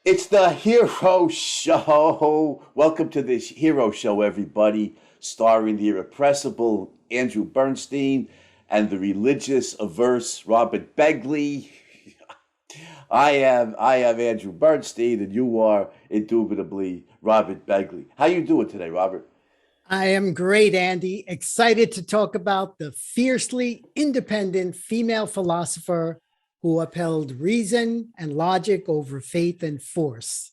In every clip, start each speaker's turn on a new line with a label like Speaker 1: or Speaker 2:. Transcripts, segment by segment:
Speaker 1: It's the Hero Show. Welcome to this Hero Show, everybody, starring the irrepressible Andrew Bernstein and the religious averse Robert Begley. I am Andrew Bernstein, and you are indubitably Robert Begley. How you doing today, Robert?
Speaker 2: I am great, Andy. Excited to talk about the fiercely independent female philosopher who upheld reason and logic over faith and force.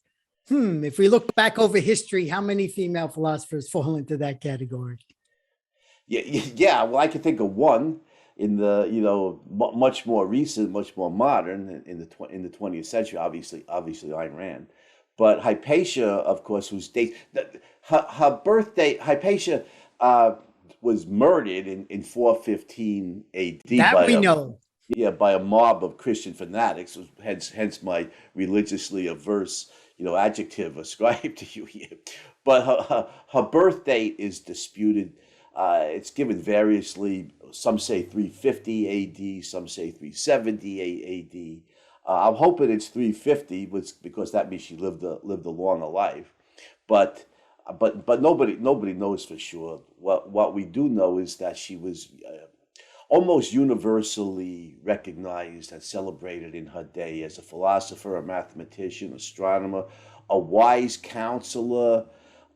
Speaker 2: If we look back over history, how many female philosophers fall into that category?
Speaker 1: Yeah. Well, I can think of one in the much more recent, much more modern in the 20th century. Obviously, Ayn Rand, but Hypatia, of course, whose date her birthday. Hypatia was murdered in 415 A.D.
Speaker 2: That
Speaker 1: by
Speaker 2: we
Speaker 1: a
Speaker 2: know.
Speaker 1: by a mob of Christian fanatics. Hence my religiously averse adjective ascribed to you here. But her birth date is disputed. It's given variously. Some say 350 A.D., some say 370 A.D. I'm hoping it's 350, because that means she lived a longer life. But but nobody knows for sure. What we do know is that she was almost universally recognized and celebrated in her day as a philosopher, a mathematician, astronomer, a wise counselor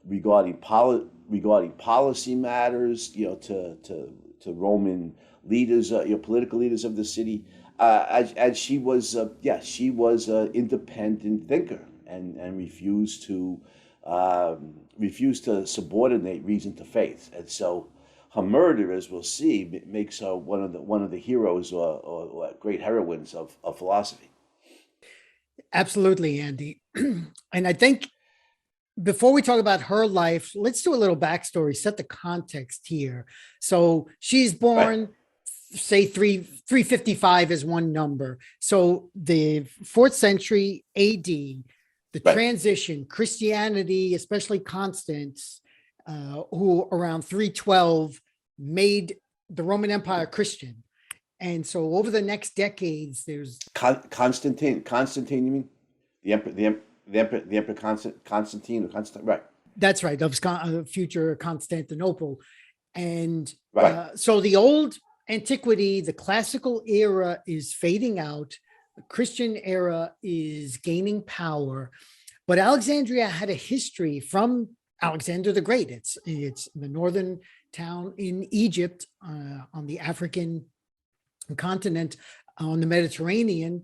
Speaker 1: regarding policy matters, to Roman leaders, political leaders of the city. And she was an independent thinker and refused to subordinate reason to faith. And so her murder, as we'll see, makes her one of the heroes or great heroines of philosophy.
Speaker 2: Absolutely, Andy. And I think before we talk about her life, let's do a little backstory, set the context here. So she's
Speaker 1: Right,
Speaker 2: born, say 355 is one number. So the fourth century AD, the
Speaker 1: right.
Speaker 2: transition, Christianity, especially Constance, who around 312 made the Roman Empire Christian. And so over the next decades, there's
Speaker 1: Constantine, you mean? The emperor Constantine or Constantine, right?
Speaker 2: that's right, of future Constantinople. And
Speaker 1: Right.
Speaker 2: so the old antiquity, the classical era is fading out. The Christian era is gaining power. But Alexandria had a history from Alexander the Great. It's the northern town in Egypt, on the African continent, on the Mediterranean,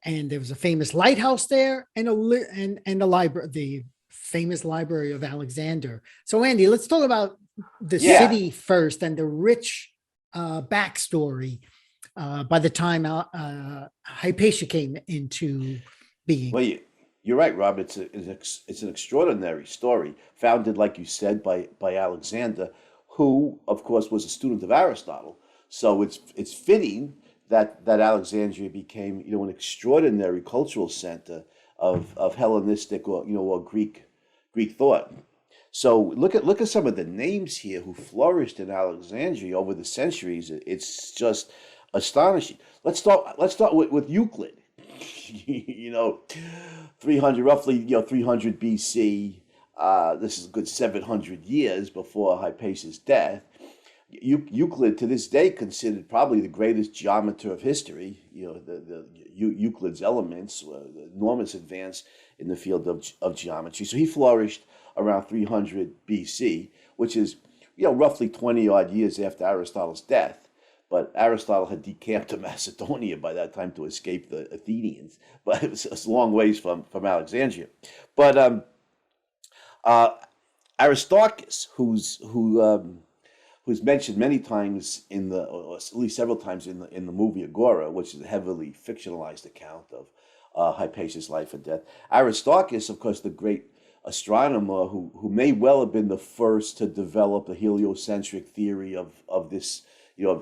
Speaker 2: and there was a famous lighthouse there and a library, the famous Library of Alexander. So, Andy, let's talk about the
Speaker 1: Yeah.
Speaker 2: city first and the rich backstory by the time Hypatia came into being.
Speaker 1: Well, you're right, Rob. It's an extraordinary story, founded, like you said, by Alexander, who, of course, was a student of Aristotle. So it's fitting that Alexandria became, an extraordinary cultural center of Hellenistic or Greek thought. So look at some of the names here who flourished in Alexandria over the centuries. It's just astonishing. Let's start with Euclid. you know, 300 roughly 300 BC. This is a good 700 years before Hypatia's death. Euclid, to this day, considered probably the greatest geometer of history. Euclid's elements were enormous advance in the field of geometry. So he flourished around 300 BC, which is roughly 20 odd years after Aristotle's death. But Aristotle had decamped to Macedonia by that time to escape the Athenians. But it was a long ways from Alexandria. But uh, Aristarchus, who's mentioned many times or at least several times in the movie Agora, which is a heavily fictionalized account of Hypatia's life and death. Aristarchus, of course, the great astronomer who may well have been the first to develop the heliocentric theory of this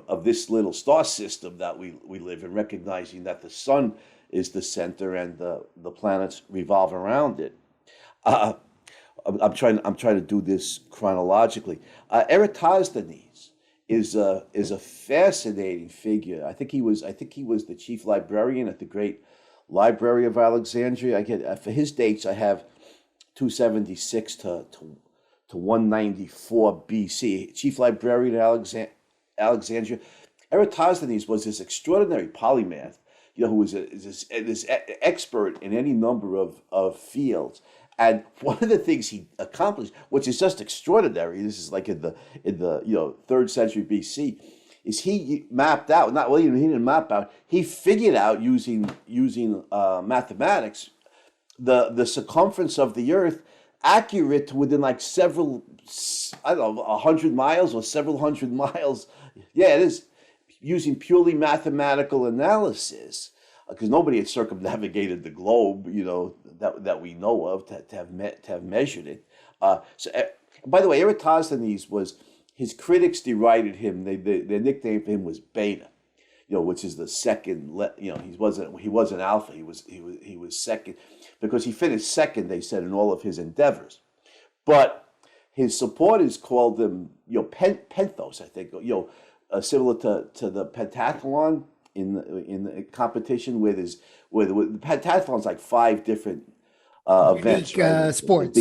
Speaker 1: of this little star system that we live in, recognizing that the sun is the center and the planets revolve around it. Uh, I'm trying to do this chronologically. Eratosthenes is a fascinating figure. I think he was the chief librarian at the great Library of Alexandria. I get for his dates. I have 276 to 194 BC. Chief librarian at Alexandria. Eratosthenes was this extraordinary polymath, who was this expert in any number of fields. And one of the things he accomplished, which is just extraordinary, this is like in the 3rd century BC, is he mapped out, not well, he didn't map out, he figured out using mathematics the circumference of the earth accurate to within like several, I don't know, 100 miles or several hundred miles. Yeah, it is, using purely mathematical analysis, because nobody had circumnavigated the globe, that we know of to have measured it. By the way, Eratosthenes his critics derided him. Their nickname for him was Beta, which is the second. He wasn't Alpha. He was second, because he finished second, they said, in all of his endeavors. But his supporters called him, Penthos, I think, similar to the pentathlon in the competition, where the pentathlon's like 5 different events, right?
Speaker 2: Sports.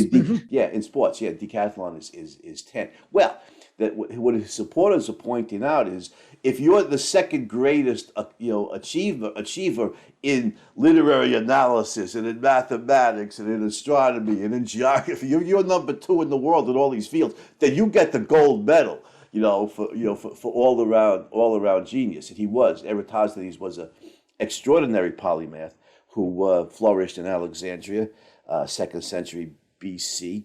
Speaker 1: Yeah, in sports, yeah, decathlon is 10. Well, what his supporters are pointing out is, if you're the second greatest, achiever in literary analysis and in mathematics and in astronomy and in geography, you're number 2 in the world in all these fields, then you get the gold medal, for all around genius. And Eratosthenes was an extraordinary polymath who flourished in Alexandria, 2nd century BC.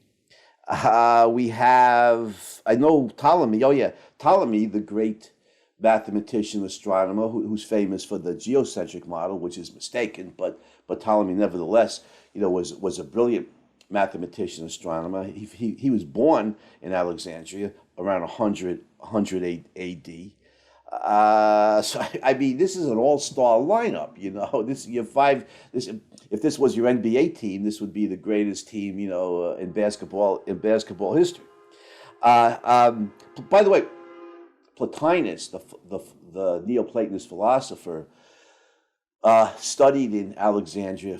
Speaker 1: We have, I know Ptolemy. Oh yeah, Ptolemy, the great mathematician, astronomer, who's famous for the geocentric model, which is mistaken, but Ptolemy nevertheless, was a brilliant mathematician, astronomer. He was born in Alexandria around 100 AD. So I mean, this is an all-star lineup. If this was your NBA team, this would be the greatest team, in basketball history. By the way, Plotinus, the Neoplatonist philosopher, studied in Alexandria.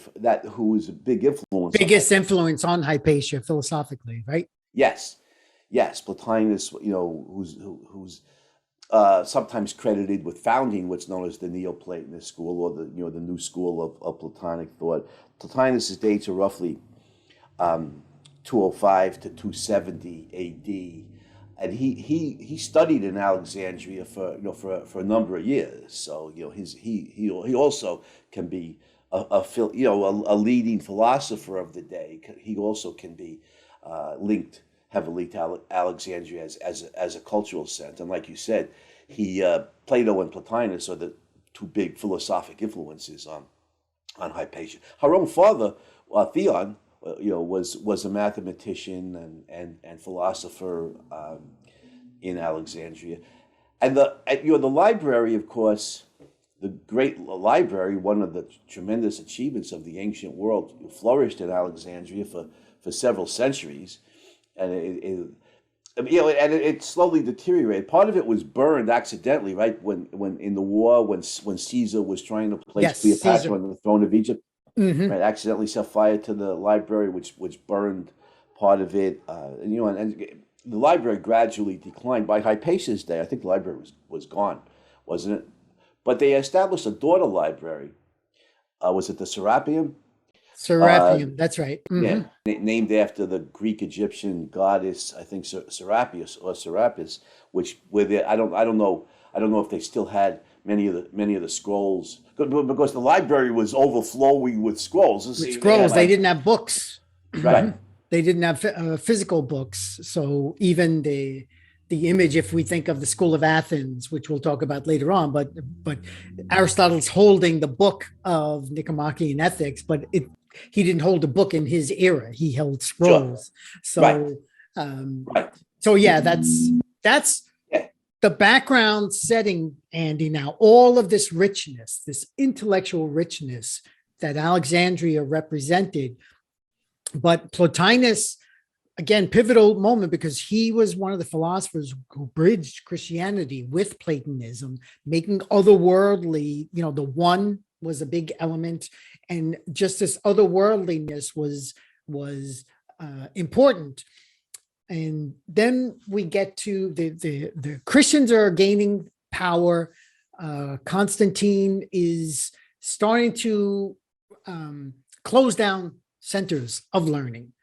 Speaker 1: Who was a big influence.
Speaker 2: Biggest influence on Hypatia philosophically, right?
Speaker 1: Yes, Plotinus. Who's sometimes credited with founding what's known as the Neoplatonist school, or the new school of Platonic thought. Plotinus's dates are roughly 205 to 270 A.D. And he studied in Alexandria for a number of years. So he also can be a leading philosopher of the day. He also can be linked heavily to Alexandria as a cultural sense. And like you said, Plato and Plotinus are the 2 big philosophic influences on Hypatia. Her own father, Theon, was a mathematician and philosopher in Alexandria. And the library, of course, the great library, one of the tremendous achievements of the ancient world, flourished in Alexandria for several centuries. And it slowly deteriorated. Part of it was burned accidentally, right? When in the war, when Caesar was trying to place Cleopatra on the throne of Egypt, right? Accidentally set fire to the library, which burned part of it. And the library gradually declined. By Hypatia's day, I think the library was gone, wasn't it? But they established a daughter library. Was it the Serapeum?
Speaker 2: Serapeum, that's right.
Speaker 1: Yeah, named after the Greek Egyptian goddess, I think Serapis, I don't know if they still had many of the scrolls, because the library was overflowing with scrolls.
Speaker 2: They didn't have books,
Speaker 1: right?
Speaker 2: They didn't have physical books, so even the image, if we think of the School of Athens, which we'll talk about later on, but Aristotle's holding the book of Nicomachean Ethics, but he didn't hold a book in his era. He held scrolls. Sure. So,
Speaker 1: right.
Speaker 2: So yeah, that's the background setting, Andy. Now, all of this richness, this intellectual richness that Alexandria represented, but Plotinus, again, pivotal moment, because he was one of the philosophers who bridged Christianity with Platonism, making otherworldly, the one was a big element, and just this otherworldliness was important. And then we get to the Christians are gaining power. Constantine is starting to close down centers of learning.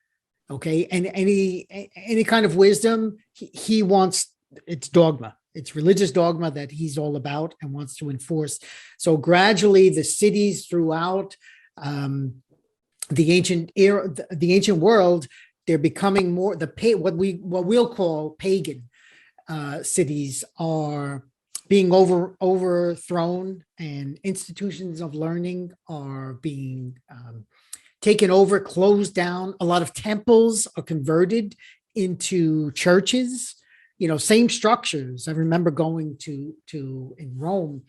Speaker 2: Okay, and any kind of wisdom he wants, it's dogma. It's religious dogma that he's all about and wants to enforce. So gradually, the cities throughout the ancient era, the ancient world, they're becoming more what we'll call pagan cities are being overthrown, and institutions of learning are being taken over, closed down. A lot of temples are converted into churches. Same structures. I remember going to in Rome.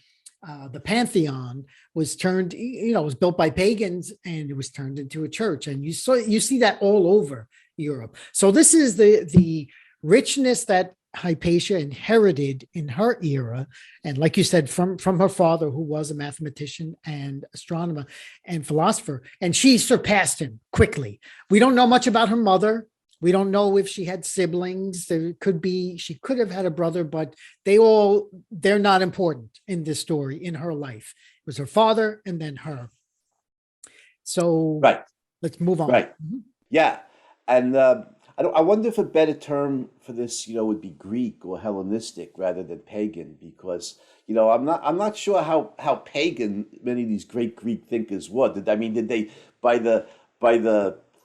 Speaker 2: The Pantheon was turned, it was built by pagans and it was turned into a church. And you see that all over Europe. So this is the richness that Hypatia inherited in her era. And like you said, from her father, who was a mathematician and astronomer and philosopher, and she surpassed him quickly. We don't know much about her mother. We don't know if she had siblings. She could have had a brother, but they're not important in this story, in her life. It was her father and then her. So
Speaker 1: Right.
Speaker 2: Let's move on.
Speaker 1: Right. Yeah. And I wonder if a better term for this, would be Greek or Hellenistic rather than pagan, because, I'm not sure how pagan many of these great Greek thinkers were. Did they by the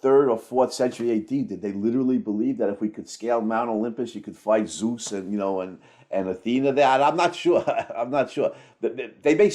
Speaker 1: 3rd or 4th century AD, did they literally believe that if we could scale Mount Olympus, you could fight Zeus and Athena there? I'm not sure. I'm not sure. They may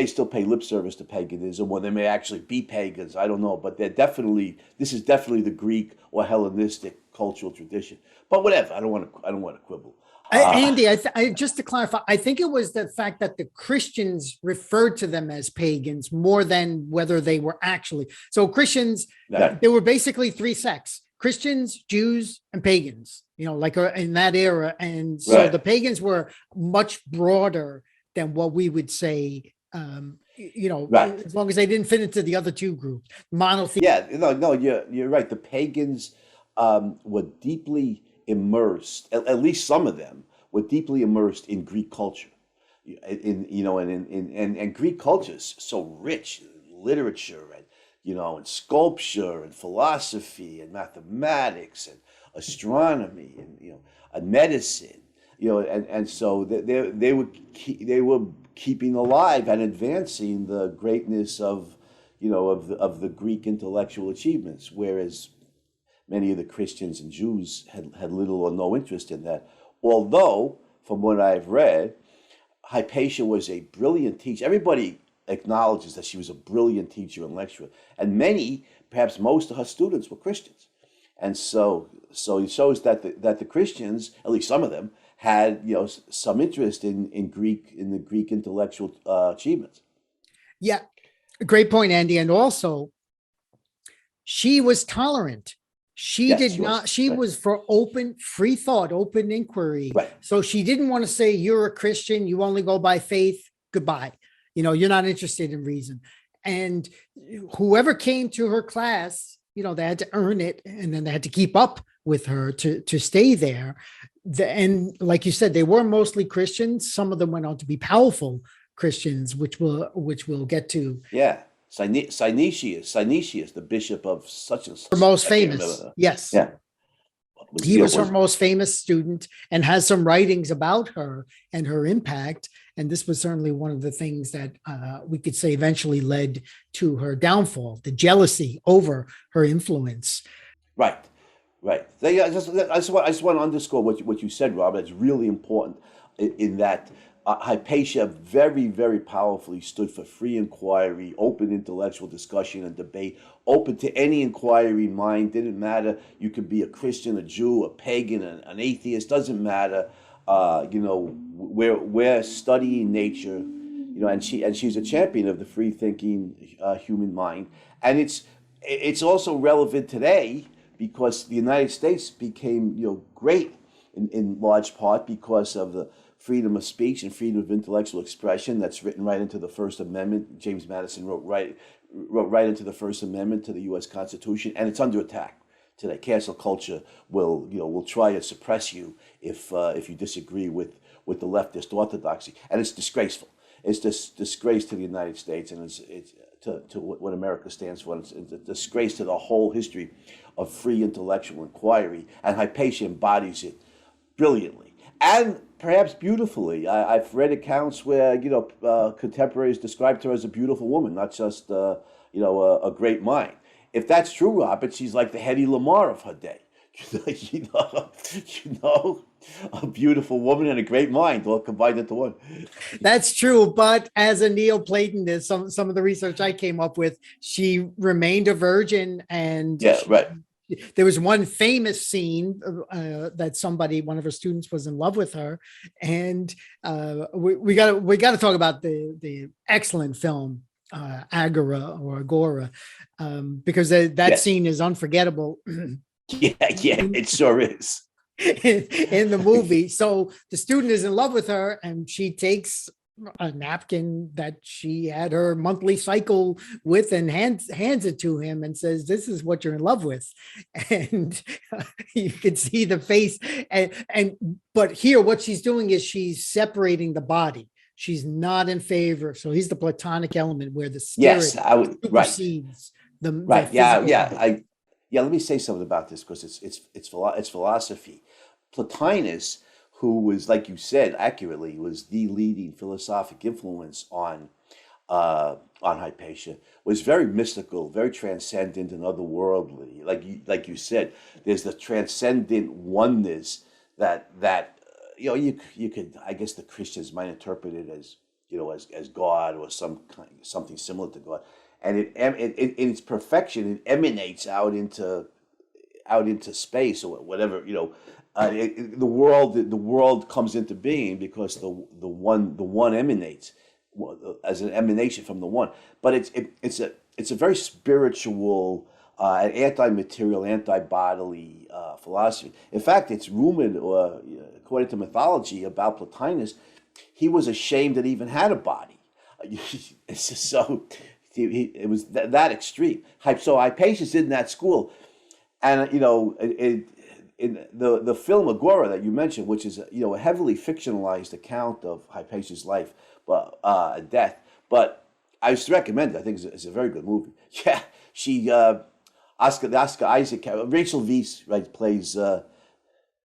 Speaker 1: still pay lip service to paganism, or they may actually be pagans. I don't know, but this is definitely the Greek or Hellenistic cultural tradition. But whatever, I don't want to quibble.
Speaker 2: Andy, just to clarify, I think it was the fact that the Christians referred to them as pagans more than whether they were actually. So Christians, there were basically 3 sects: Christians, Jews, and pagans, like in that era. And so the pagans were much broader than what we would say, as long as they didn't fit into the other 2 groups. Monotheism.
Speaker 1: Yeah, no, you're right. The pagans were deeply immersed, at least some of them were deeply immersed in Greek culture, and Greek culture is so rich in literature and sculpture and philosophy and mathematics and astronomy and medicine, and so they were keeping alive and advancing the greatness of the Greek intellectual achievements, whereas many of the Christians and Jews had little or no interest in that. Although, from what I've read, Hypatia was a brilliant teacher. Everybody acknowledges that she was a brilliant teacher and lecturer, and many, perhaps most of her students were Christians. And so it shows that the Christians, at least some of them, had some interest in the Greek intellectual achievements.
Speaker 2: Yeah, great point, Andy. And also, she was tolerant. She was for open, free thought, open inquiry.
Speaker 1: Right.
Speaker 2: So she didn't want to say, you're a Christian, you only go by faith, goodbye. You're not interested in reason. And whoever came to her class, they had to earn it, and then they had to keep up with her to stay there. And like you said, they were mostly Christians. Some of them went on to be powerful Christians, which we'll get to.
Speaker 1: Yeah. Synesius, the bishop of such and such.
Speaker 2: Her most famous, yes.
Speaker 1: Yeah.
Speaker 2: He was her most famous student and has some writings about her and her impact. And this was certainly one of the things that we could say eventually led to her downfall, the jealousy over her influence.
Speaker 1: Right. I just want to underscore what you said, Robert. It's really important in that Hypatia very, very powerfully stood for free inquiry, open intellectual discussion and debate, open to any inquiry mind. Didn't matter. You could be a Christian, a Jew, a pagan, an atheist. Doesn't matter. We're studying nature, and she's a champion of the free thinking human mind, and it's also relevant today because the United States became great in large part because of the freedom of speech and freedom of intellectual expression that's written right into the First Amendment. James Madison wrote right into the First Amendment to the U.S. Constitution, and it's under attack today. Cancel culture will try to suppress you if you disagree with the leftist orthodoxy, and it's disgraceful. It's disgrace to the United States, and it's to what America stands for. It's a disgrace to the whole history of free intellectual inquiry, and Hypatia embodies it brilliantly and perhaps beautifully. I've read accounts where contemporaries described her as a beautiful woman, not just a great mind. If that's true, Robert, she's like the Hedy Lamarr of her day. you know, a beautiful woman and a great mind all combined into one.
Speaker 2: That's true, but as a Neoplatonist, some of the research I came up with, she remained a virgin, and
Speaker 1: Yeah, right.
Speaker 2: there was one famous scene that one of her students was in love with her, and we got to talk about the excellent film Agora, because that scene is unforgettable.
Speaker 1: Yeah, it sure is.
Speaker 2: In the movie. So the student is in love with her, and she takes a napkin that she had her monthly cycle with and hands it to him and says, "This is what you're in love with." And you can see the face. But here, what she's doing is she's separating the body. She's not in favor. So he's the Platonic element where the spirit supersedes the
Speaker 1: right. Let me say something about this, because it's philosophy. Plotinus, who was, like you said accurately, was the leading philosophic influence on Hypatia, was very mystical, very transcendent and otherworldly. Like you said, there's the transcendent oneness that you could, I guess the Christians might interpret it as God or something similar to God. And in its perfection, it emanates out into space or whatever. The world comes into being because the one emanates as an emanation from the one. But it's a very spiritual, anti-material, anti-bodily philosophy. In fact, it's rumored, or according to mythology about Plotinus, he was ashamed that he even had a body. It's just so. It was that extreme. So Hypatia's in that school, and in the film Agora that you mentioned, which is a heavily fictionalized account of Hypatia's life, but death. But I just recommend it. I think it's a very good movie. Yeah, she Oscar Isaac, Rachel Weisz, right, plays. There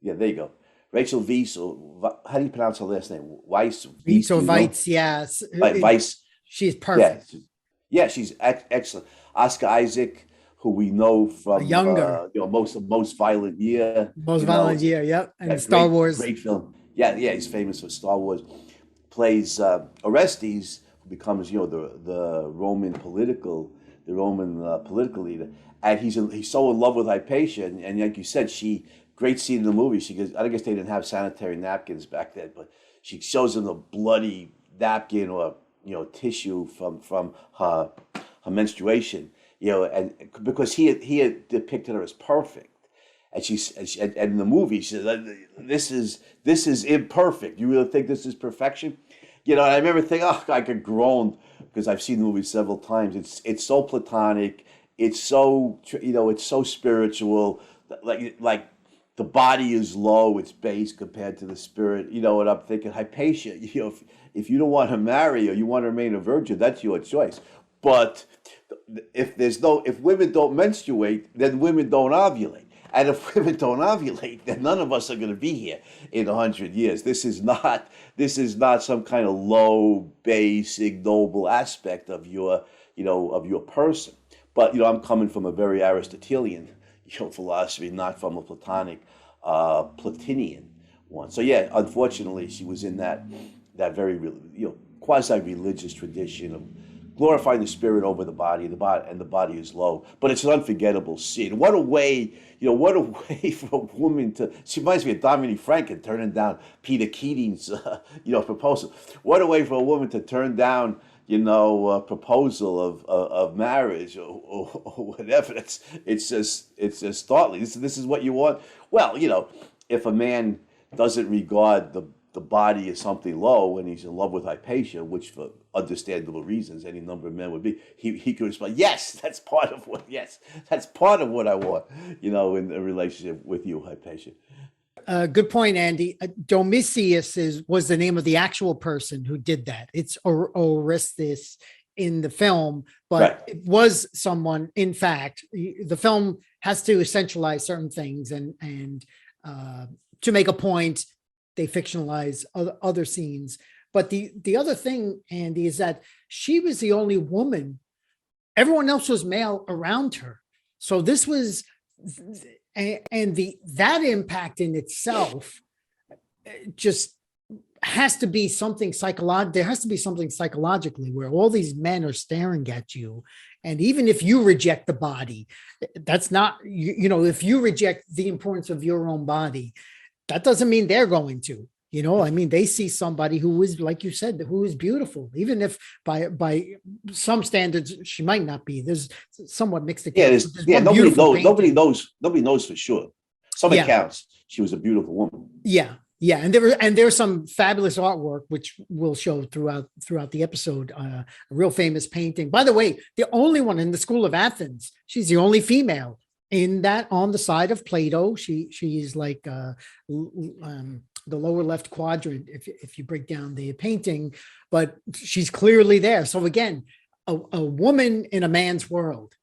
Speaker 1: you go. Rachel Weisz, or how do you pronounce her last name? Weisz.
Speaker 2: Weisz, yes.
Speaker 1: Weisz.
Speaker 2: She's perfect.
Speaker 1: Yeah, she's excellent. Oscar Isaac, who we know from
Speaker 2: Younger,
Speaker 1: most violent year.
Speaker 2: Violent Year, yep, and Star Wars.
Speaker 1: Great film. Yeah, he's famous for Star Wars. Plays Orestes, who becomes the Roman political leader, and he's so in love with Hypatia, and like you said, great scene in the movie. She goes, I guess they didn't have sanitary napkins back then, but she shows him the bloody napkin or tissue from her menstruation, and because he had depicted her as perfect, and in the movie she said, this is imperfect. You really think this is perfection? And I remember thinking, I could groan, because I've seen the movie several times. It's so Platonic. It's so it's so spiritual. Like the body is low, it's base compared to the spirit. And I'm thinking, Hypatia, if you don't want to marry or you want to remain a virgin, that's your choice. But if women don't menstruate, then women don't ovulate. And if women don't ovulate, then none of us are going to be here in 100 years. This is not some kind of low, base, ignoble aspect of your person. But I'm coming from a very Aristotelian philosophy, not from a Platonic, Platinian one. So yeah, unfortunately, she was in that very quasi-religious tradition of glorifying the spirit over the body, and the body is low. But it's an unforgettable scene. What a way for a woman to. She reminds me of Dominique Franken turning down Peter Keating's, proposal. What a way for a woman to turn down, a proposal of marriage or whatever. It's just startling. This is what you want. Well, if a man doesn't regard the the body is something low and he's in love with Hypatia, which for understandable reasons any number of men would be, he could respond, yes, that's part of what, yes, that's part of what I want, in a relationship with you, Hypatia.
Speaker 2: Good point, Andy. Domitius was the name of the actual person who did that. It's Orestes in the film, but
Speaker 1: Right.
Speaker 2: it was someone. In fact, the film has to essentialize certain things, and to make a point, they fictionalize other scenes. But the other thing, Andy, is that she was the only woman. Everyone else was male around her. So this was, and that impact in itself just has to be something psychological. There has to be something psychologically where all these men are staring at you. And even if you reject the body, that's not, if you reject the importance of your own body, that doesn't mean they're going to. I mean, they see somebody who is, like you said, who is beautiful, even if by some standards she might not be. There's somewhat mixed accounts.
Speaker 1: Nobody knows for sure. Some accounts, she was a beautiful woman.
Speaker 2: Yeah, and there's some fabulous artwork which we'll show throughout the episode. A real famous painting, by the way, the only one in the School of Athens. She's the only female in that, on the side of Plato. She's like the lower left quadrant if you break down the painting, but she's clearly there. So again, a woman in a man's world,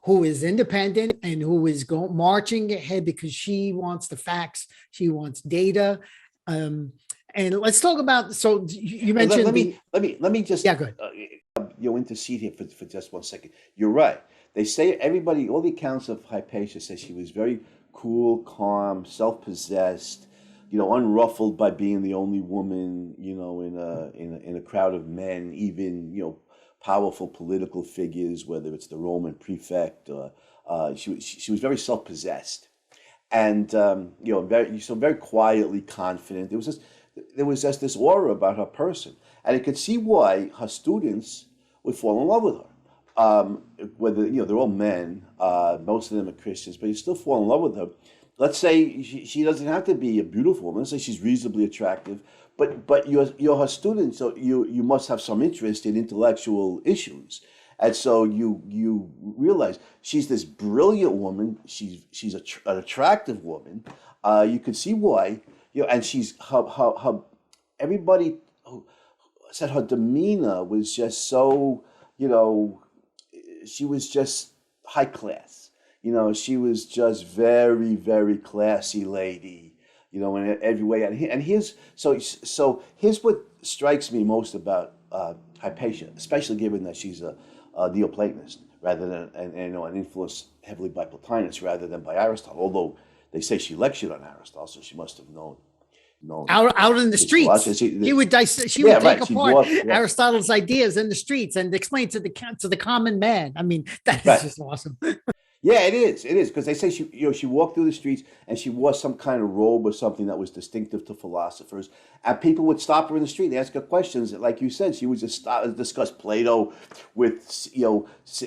Speaker 2: who is independent and who is marching ahead because she wants the facts, she wants data. And let's talk about. So you mentioned.
Speaker 1: Let me just
Speaker 2: go ahead.
Speaker 1: Intercede here for just 1 second. You're right. They say all the accounts of Hypatia say she was very cool, calm, self-possessed, unruffled by being the only woman, in a crowd of men, even, powerful political figures, whether it's the Roman prefect or she was very self-possessed, and very quietly confident. There was just this aura about her person, and you could see why her students would fall in love with her. Whether they're all men, most of them are Christians, but you still fall in love with her. Let's say she doesn't have to be a beautiful woman. Let's say she's reasonably attractive, but you're her student, so you must have some interest in intellectual issues, and so you realize she's this brilliant woman. She's an attractive woman. You can see why, and she's her everybody said her demeanor was just so, she was just high class. She was just very, very classy lady, in every way. And here's what strikes me most about Hypatia, especially given that she's a Neoplatonist rather than, and influenced heavily by Plotinus rather than by Aristotle. Although they say she lectured on Aristotle, so she must have known.
Speaker 2: Out in the streets, she would take apart Aristotle's ideas in the streets and explain to the common man. I mean, that is just awesome.
Speaker 1: Yeah, it is, because they say she walked through the streets and she wore some kind of robe or something that was distinctive to philosophers, and people would stop her in the street and ask her questions. Like you said, she would just discuss Plato with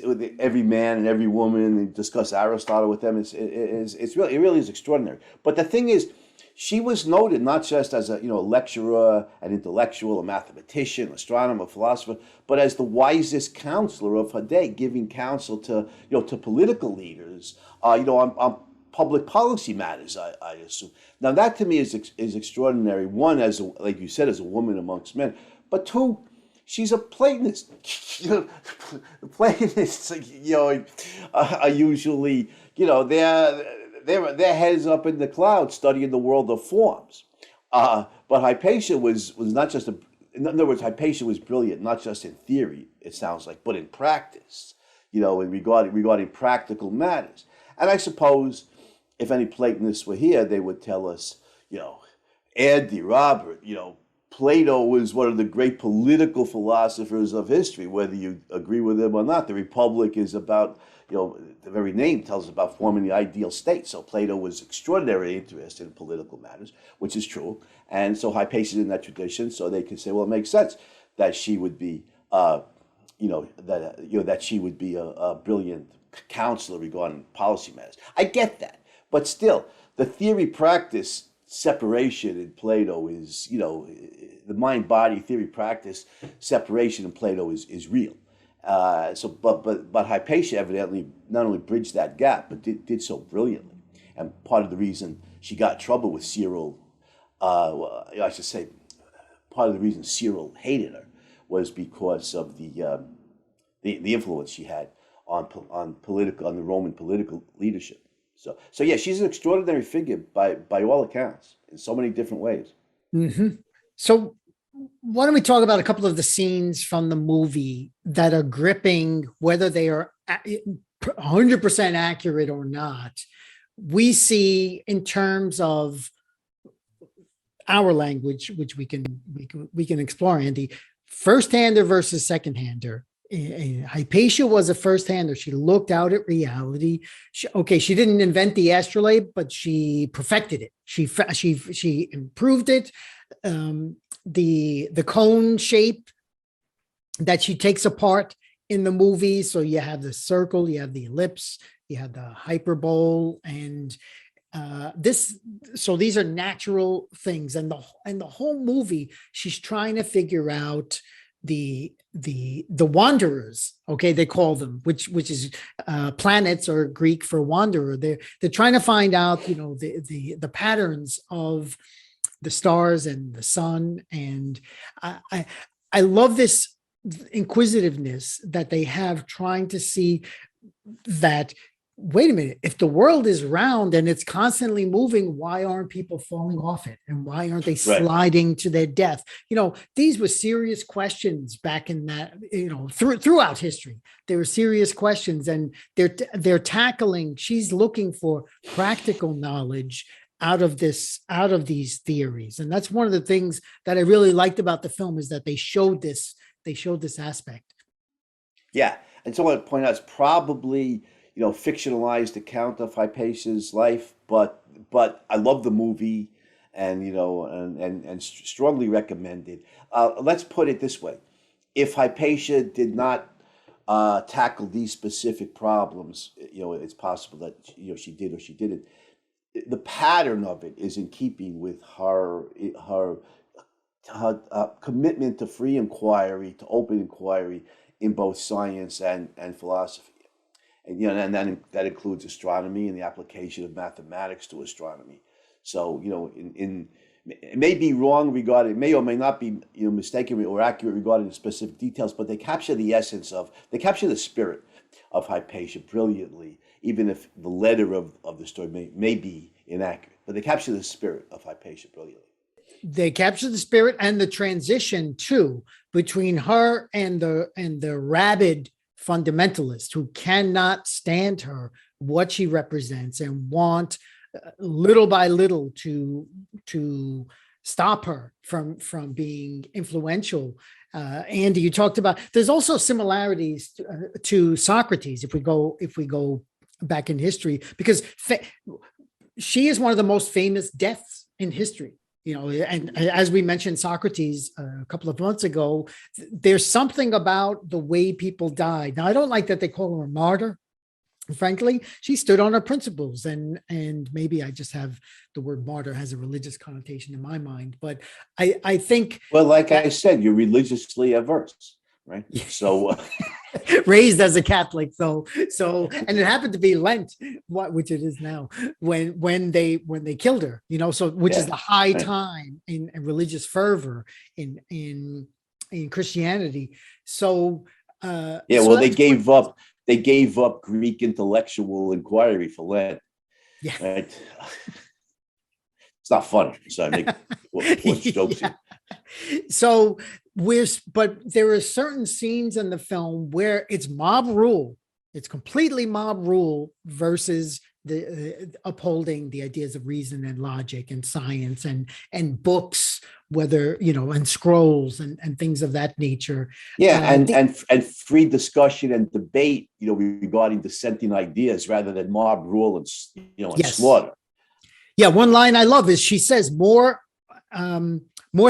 Speaker 1: with every man and every woman, and discuss Aristotle with them. It really is extraordinary. But the thing is, she was noted not just as a lecturer, an intellectual, a mathematician, astronomer, philosopher, but as the wisest counselor of her day, giving counsel to political leaders, on public policy matters. I assume. Now that to me is extraordinary. One, like you said, as a woman amongst men, but two, she's a Platonist. Platonists, are usually their heads up in the clouds studying the world of forms. But Hypatia was not just in other words, Hypatia was brilliant, not just in theory, it sounds like, but in practice, in regarding practical matters. And I suppose if any Platonists were here, they would tell us, Andy, Robert, Plato was one of the great political philosophers of history, whether you agree with him or not. The Republic is about, the very name tells us about forming the ideal state. So Plato was extraordinarily interested in political matters, which is true. And so Hypatia is in that tradition. So they can say, well, it makes sense that she would be, that she would be a brilliant counselor regarding policy matters. I get that, but still, the theory practice separation in Plato is, the mind body theory practice separation in Plato is real. But Hypatia evidently not only bridged that gap, but did so brilliantly. And part of the reason she got in trouble with Cyril, I should say, part of the reason Cyril hated her was because of the influence she had on the Roman political leadership. So yeah, she's an extraordinary figure by all accounts in so many different ways.
Speaker 2: Mm-hmm. So why don't we talk about a couple of the scenes from the movie that are gripping, whether they are 100% accurate or not. We see in terms of our language, which we can explore, Andy, first-hander versus second-hander. Hypatia was a first-hander. She looked out at reality. She didn't invent the astrolabe, but she perfected it. She improved it. The cone shape that she takes apart in the movie. So you have the circle, you have the ellipse, you have the hyperbole, and so these are natural things. And the whole movie, she's trying to figure out the wanderers, they call them, which is planets, or Greek for wanderer. They're trying to find out, the patterns of the stars and the sun. And I love this inquisitiveness that they have, trying to see that, wait a minute, if the world is round and it's constantly moving, why aren't people falling off it? And why aren't they sliding to their death? These were serious questions back in that, throughout history. There were serious questions, and they're tackling, she's looking for practical knowledge out of these theories. And that's one of the things that I really liked about the film, is that they showed this aspect.
Speaker 1: Yeah. And so I want to point out, it's probably, fictionalized account of Hypatia's life, but I love the movie, and and strongly recommend it. Let's put it this way: if Hypatia did not tackle these specific problems, it's possible that she did or she didn't. The pattern of it is in keeping with her commitment to free inquiry, to open inquiry in both science and philosophy. And that includes astronomy and the application of mathematics to astronomy. So it may be wrong regarding, it may or may not be mistaken or accurate regarding the specific details, but they capture the spirit of Hypatia brilliantly, even if the letter of the story may be inaccurate. But they capture the spirit of Hypatia brilliantly.
Speaker 2: They capture the spirit and the transition too between her and the rabid fundamentalist who cannot stand her, what she represents, and want little by little to stop her from being influential. Andy, you talked about, there's also similarities to Socrates if we go back in history, because she is one of the most famous deaths in history. And as we mentioned Socrates a couple of months ago, there's something about the way people died. Now, I don't like that they call her a martyr. Frankly, she stood on her principles, and maybe I just have the word martyr has a religious connotation in my mind, but I think,
Speaker 1: well, like I said, you're religiously averse, right? So
Speaker 2: raised as a Catholic, so and it happened to be Lent, which it is now, when they killed her, so which is the high time in religious fervor in Christianity. So
Speaker 1: well, they gave up Greek intellectual inquiry for Lent.
Speaker 2: Yeah,
Speaker 1: right? It's not funny, so I make jokes.
Speaker 2: Yeah. So but there are certain scenes in the film where it's mob rule. It's completely mob rule versus the upholding the ideas of reason and logic and science and books, whether, and scrolls and things of that nature.
Speaker 1: Yeah. And free discussion and debate, regarding dissenting ideas rather than mob rule and, and slaughter.
Speaker 2: Yeah. One line I love is she says, more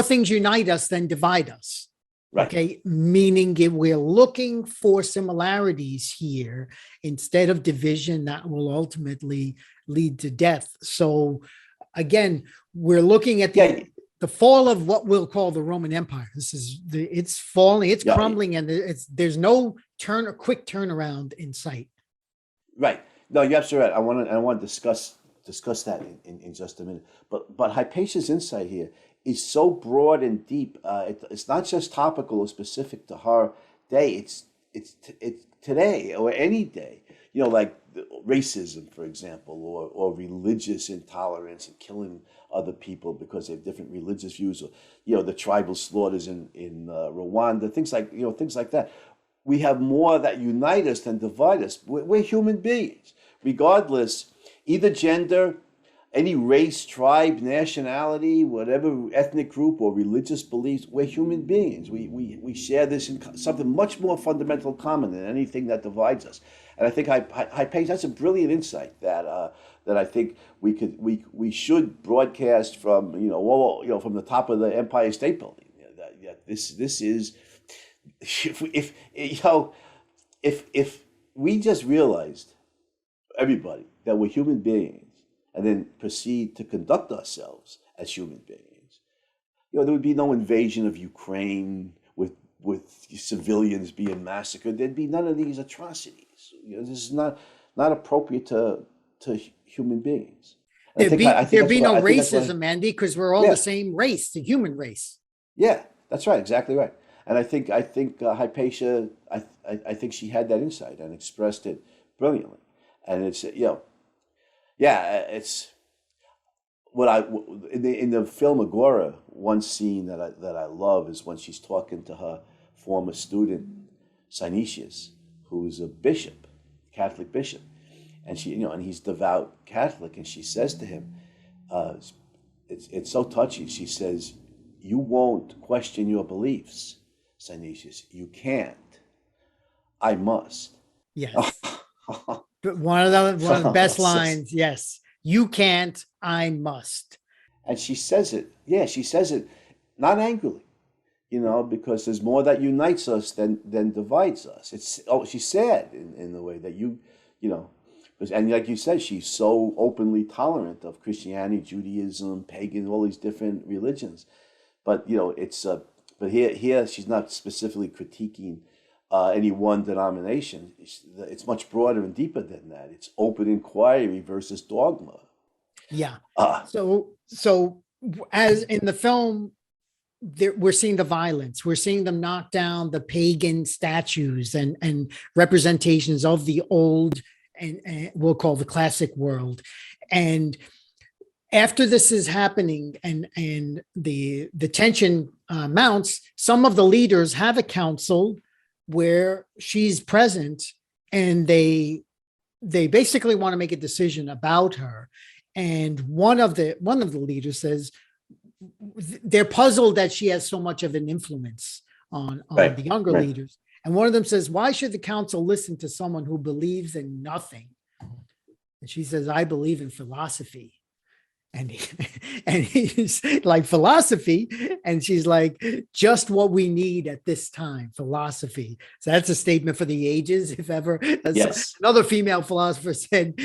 Speaker 2: things unite us than divide us. Right. Okay. Meaning we're looking for similarities here instead of division that will ultimately lead to death. So again, we're looking at
Speaker 1: Yeah,
Speaker 2: the fall of what we'll call the Roman Empire. It's falling, it's
Speaker 1: yeah,
Speaker 2: crumbling, and there's no quick turnaround in sight.
Speaker 1: right. No, you're absolutely right. I want to discuss that in just a minute. But Hypatia's insight here is so broad and deep. It's not just topical or specific to her day. It's today or any day. Like racism, for example, or religious intolerance and killing other people because they have different religious views, or the tribal slaughters in Rwanda, things like that. We have more that unite us than divide us. We're human beings, regardless, either gender, any race, tribe, nationality, whatever ethnic group or religious beliefs. We're human beings. We share this in something much more fundamental common than anything that divides us. And I think Hypatia, that's a brilliant insight that I think we should broadcast from from the top of the Empire State Building. That this is, if we just realized, everybody, that we're human beings, and then proceed to conduct ourselves as human beings, there would be no invasion of Ukraine with civilians being massacred. There'd be none of these atrocities. This is not appropriate to human beings.
Speaker 2: There'd be no racism, Andy, because we're all
Speaker 1: Yeah.
Speaker 2: the same race, the human race.
Speaker 1: Yeah, that's right, exactly right. And I think Hypatia, I think she had that insight and expressed it brilliantly. And it's it's what in the film Agora. One scene that I love is when she's talking to her former student Synesius, who's a bishop, Catholic bishop, and and he's devout Catholic, and she says to him, it's so touching. She says, "You won't question your beliefs, Synesius. You can't. I must."
Speaker 2: Yes. But one of the best lines. Yes. You can't, I must.
Speaker 1: And she says it. Yeah, she says it not angrily, because there's more that unites us than divides us. She's sad in the way that and like you said, she's so openly tolerant of Christianity, Judaism, pagan, all these different religions. But but here she's not specifically critiquing any one denomination. It's much broader and deeper than that. It's open inquiry versus dogma.
Speaker 2: Yeah. So as in the film, we're seeing the violence. We're seeing them knock down the pagan statues and representations of the old and we'll call the classic world. And after this is happening and the tension mounts, some of the leaders have a council where she's present, and they basically want to make a decision about her. And one of the leaders says they're puzzled that she has so much of an influence on
Speaker 1: Right,
Speaker 2: the younger
Speaker 1: right.
Speaker 2: leaders. And one of them says, "Why should the council listen to someone who believes in nothing?" And she says, "I believe in philosophy." And he's like, "Philosophy?" And she's like, "Just what we need at this time, philosophy." So that's a statement for the ages, if ever.
Speaker 1: Yes.
Speaker 2: Another female philosopher said,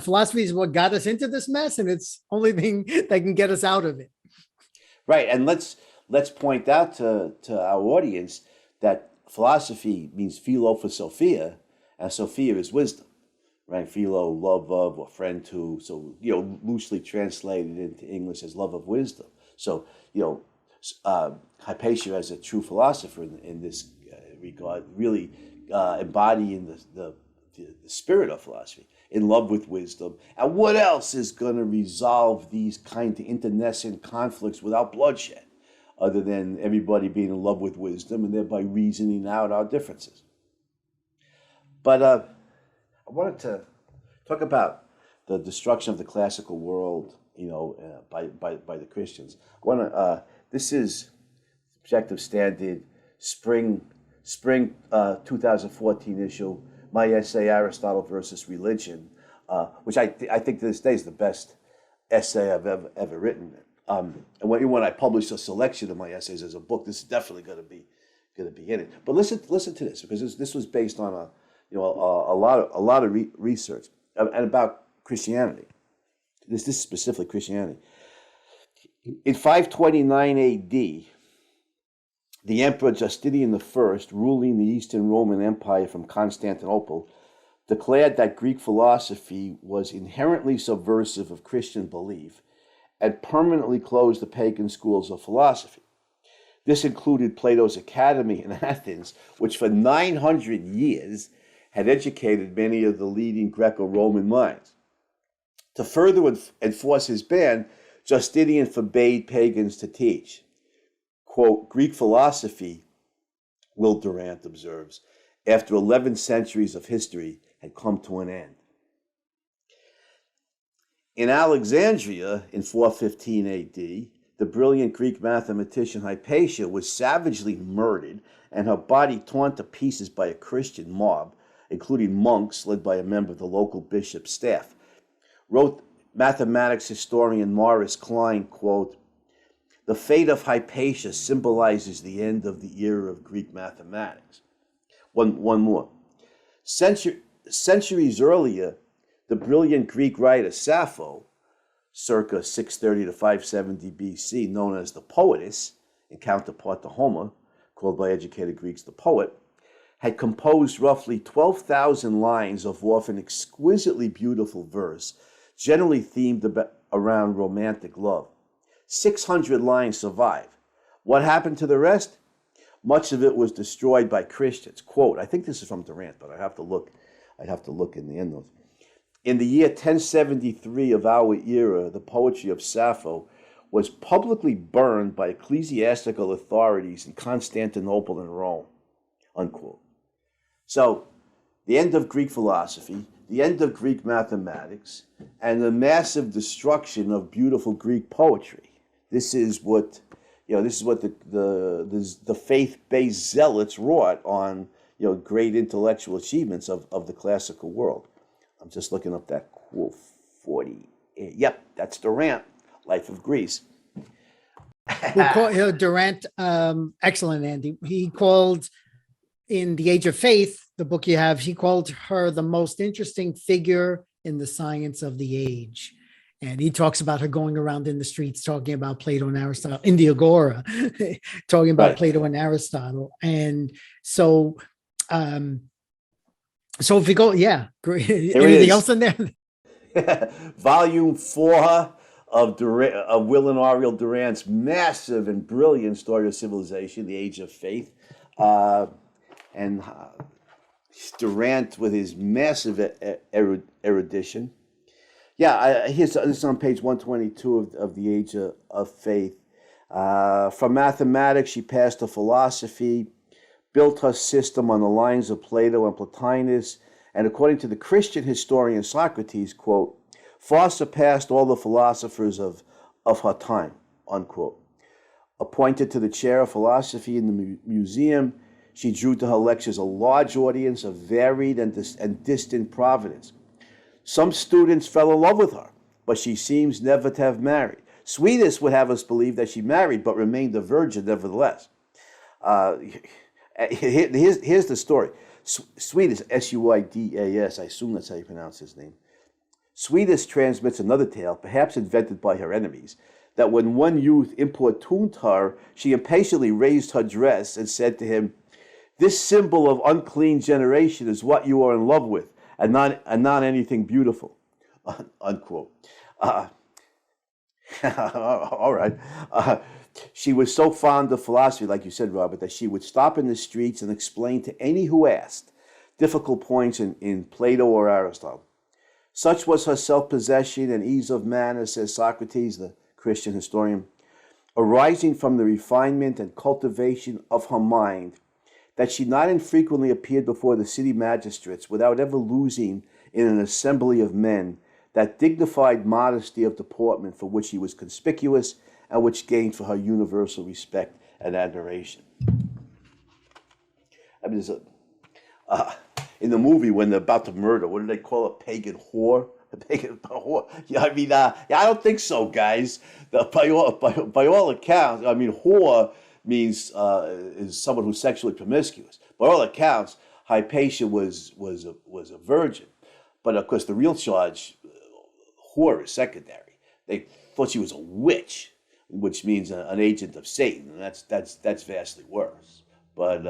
Speaker 2: "Philosophy is what got us into this mess, and it's only thing that can get us out of it."
Speaker 1: Right. And let's point out to our audience that philosophy means philo for Sophia, and Sophia is wisdom. Right, philo, love of, or friend to. So loosely translated into English as love of wisdom. So Hypatia, as a true philosopher in this regard, really embodying the spirit of philosophy, in love with wisdom. And what else is going to resolve these kind of internecine conflicts without bloodshed, other than everybody being in love with wisdom and thereby reasoning out our differences? But I wanted to talk about the destruction of the classical world, by the Christians. This is Objective Standard Spring 2014 issue. My essay, Aristotle versus Religion, which I think to this day is the best essay I've ever written. And when I publish a selection of my essays as a book, this is definitely going to be in it. But listen to this, because this was based on a lot of research and about Christianity. this is specifically Christianity. In 529 AD, the Emperor Justinian I, ruling the Eastern Roman Empire from Constantinople, declared that Greek philosophy was inherently subversive of Christian belief and permanently closed the pagan schools of philosophy. This included Plato's Academy in Athens, which for 900 years had educated many of the leading Greco-Roman minds. To further enforce his ban, Justinian forbade pagans to teach. Quote, Greek philosophy, Will Durant observes, after 11 centuries of history, had come to an end. In Alexandria, in 415 AD, the brilliant Greek mathematician Hypatia was savagely murdered and her body torn to pieces by a Christian mob, including monks led by a member of the local bishop's staff. Wrote mathematics historian Maurice Klein, quote, the fate of Hypatia symbolizes the end of the era of Greek mathematics. One more. Centuries earlier, the brilliant Greek writer Sappho, circa 630 to 570 BC, known as the poetess, in counterpart to Homer, called by educated Greeks the poet, had composed roughly 12,000 lines of often exquisitely beautiful verse, generally themed around romantic love. 600 lines survive. What happened to the rest? Much of it was destroyed by Christians. Quote, I think this is from Durant, but I'd have to look in the endnotes. In the year 1073 of our era, the poetry of Sappho was publicly burned by ecclesiastical authorities in Constantinople and Rome, unquote. So, the end of Greek philosophy, the end of Greek mathematics, and the massive destruction of beautiful Greek poetry. This is what the faith-based zealots wrought on, great intellectual achievements of the classical world. I'm just looking up that quote 40. Yep, that's Durant, Life of Greece.
Speaker 2: Durant, excellent, Andy. He called, in The Age of Faith, the book you have, he called her the most interesting figure in the science of the age. And he talks about her going around in the streets talking about Plato and Aristotle, in the Agora, talking about Plato and Aristotle. And so, if we go, great. Anything else in there?
Speaker 1: Volume 4 of Will and Ariel Durant's massive and brilliant story of civilization, The Age of Faith. And Durant with his massive erudition. This is on page 122 of The Age of Faith. From mathematics, she passed to philosophy, built her system on the lines of Plato and Plotinus, and according to the Christian historian Socrates, quote, far surpassed all the philosophers of her time, unquote. Appointed to the chair of philosophy in the museum, she drew to her lectures a large audience of varied and distant provenance. Some students fell in love with her, but she seems never to have married. Suidas would have us believe that she married, but remained a virgin nevertheless. Here's the story. Suidas, Suidas, I assume that's how you pronounce his name. Suidas transmits another tale, perhaps invented by her enemies, that when one youth importuned her, she impatiently raised her dress and said to him, this symbol of unclean generation is what you are in love with, and not anything beautiful, unquote. All right. She was so fond of philosophy, like you said, Robert, that she would stop in the streets and explain to any who asked difficult points in Plato or Aristotle. Such was her self-possession and ease of manner, says Socrates, the Christian historian, arising from the refinement and cultivation of her mind, that she not infrequently appeared before the city magistrates without ever losing in an assembly of men that dignified modesty of deportment for which she was conspicuous and which gained for her universal respect and adoration. I mean, in the movie when they're about to murder, what do they call a pagan whore? A pagan whore. Yeah, I mean, I don't think so, guys. By all accounts, I mean, whore means is someone who's sexually promiscuous. By all accounts, Hypatia was a virgin, but of course the real charge, whore is secondary. They thought she was a witch, which means an agent of Satan, and that's vastly worse. But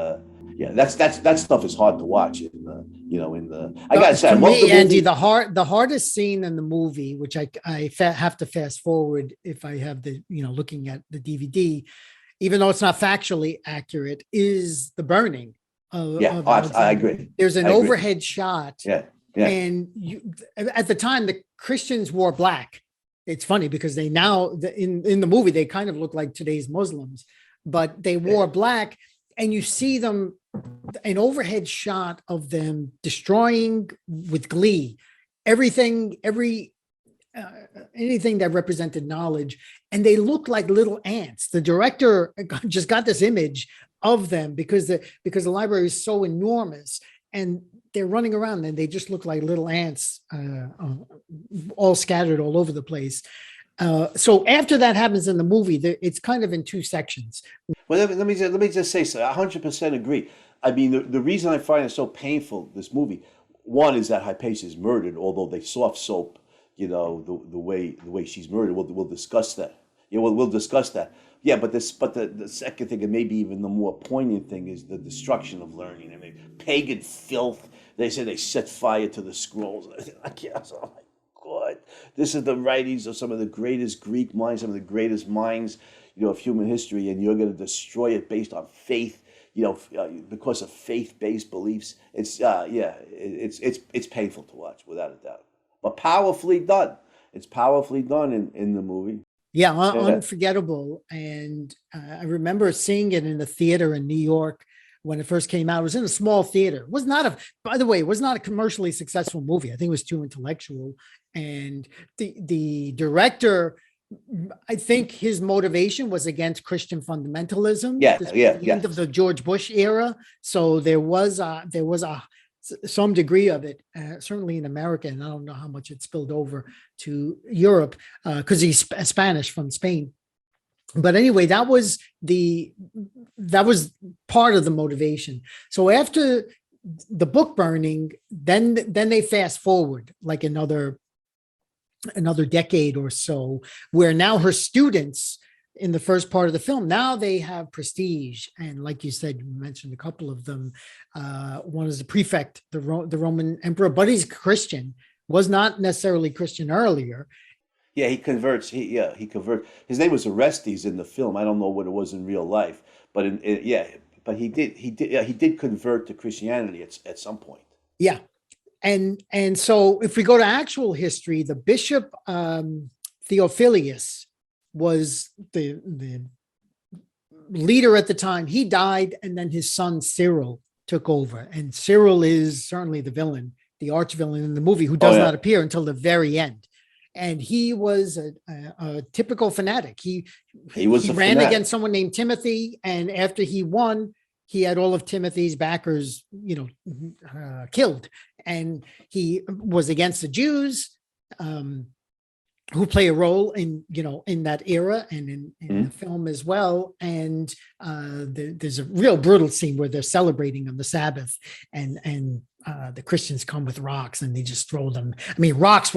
Speaker 1: yeah, that stuff is hard to watch. I gotta say, I
Speaker 2: For
Speaker 1: love the
Speaker 2: me, Andy,
Speaker 1: movie.
Speaker 2: the hardest scene in the movie, which have to fast forward if I have the, looking at the DVD, even though it's not factually accurate, is the burning
Speaker 1: Yeah,
Speaker 2: of
Speaker 1: I
Speaker 2: Alexandria.
Speaker 1: agree.
Speaker 2: There's an
Speaker 1: I agree.
Speaker 2: overhead shot,
Speaker 1: Yeah, yeah,
Speaker 2: and at the time the Christians wore black. It's funny because they now in the movie they kind of look like today's Muslims, but they wore black, and you see them, an overhead shot of them destroying with glee anything that represented knowledge, and they look like little ants. The director just got this image of them because the library is so enormous, and they're running around and they just look like little ants, all scattered all over the place. So after that happens in the movie, it's kind of in two sections.
Speaker 1: Well, let me just say so. 100% agree. I mean, the reason I find it so painful, this movie, one is that Hypatia is murdered, although they soft soap, the way she's murdered. We'll discuss that. Yeah, we'll discuss that. Yeah, but the second thing, and maybe even the more poignant thing, is the destruction of learning. I mean, pagan filth. They say they set fire to the scrolls. I can't. Oh my God, this is the writings of some of the greatest Greek minds, some of the greatest minds, of human history, and you're going to destroy it based on faith, because of faith-based beliefs. It's painful to watch, without a doubt, but powerfully done. It's powerfully done in the movie.
Speaker 2: Yeah, unforgettable. And I remember seeing it in the theater in New York when it first came out. It was in a small theater. By the way, it was not a commercially successful movie. I think it was too intellectual. And the director, I think his motivation was against Christian fundamentalism.
Speaker 1: Yeah,
Speaker 2: This was
Speaker 1: yeah,
Speaker 2: the end of the George Bush era. So there was some degree of it, certainly in America, and I don't know how much it spilled over to Europe because he's Spanish from Spain. But anyway, that was part of the motivation. So after the book burning, then they fast forward like another decade or so, where now her students in the first part of the film, now they have prestige. And like you said, you mentioned a couple of them. One is the prefect, the Roman emperor, but he's Christian, was not necessarily Christian earlier.
Speaker 1: Yeah, he converts. He converts. His name was Orestes in the film. I don't know what it was in real life, but but he did convert to Christianity at some point.
Speaker 2: Yeah. And so if we go to actual history, the bishop Theophilus was the leader at the time. He died, and then his son Cyril took over. And Cyril is certainly the villain, the arch villain in the movie, who does not appear until the very end. And he was a typical fanatic. He ran against someone named Timothy, and after he won, he had all of Timothy's backers, killed. And he was against the Jews, who play a role in that era and in the film as well. And there's a real brutal scene where they're celebrating on the Sabbath, and the Christians come with rocks and they just throw them. I mean, rocks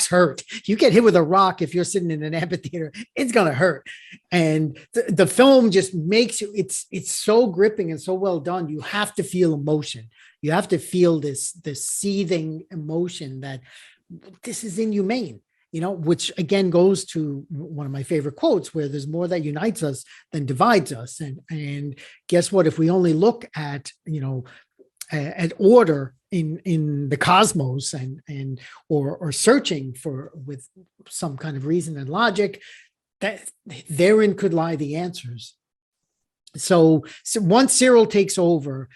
Speaker 2: hurt. You get hit with a rock if you're sitting in an amphitheater, it's gonna hurt. And the film just makes you. It's so gripping and so well done. You have to feel emotion. You have to feel this seething emotion that this is inhumane. Which again goes to one of my favorite quotes, where there's more that unites us than divides us. And guess what? If we only look at, at order in the cosmos or searching with some kind of reason and logic, that therein could lie the answers. So once Cyril takes over,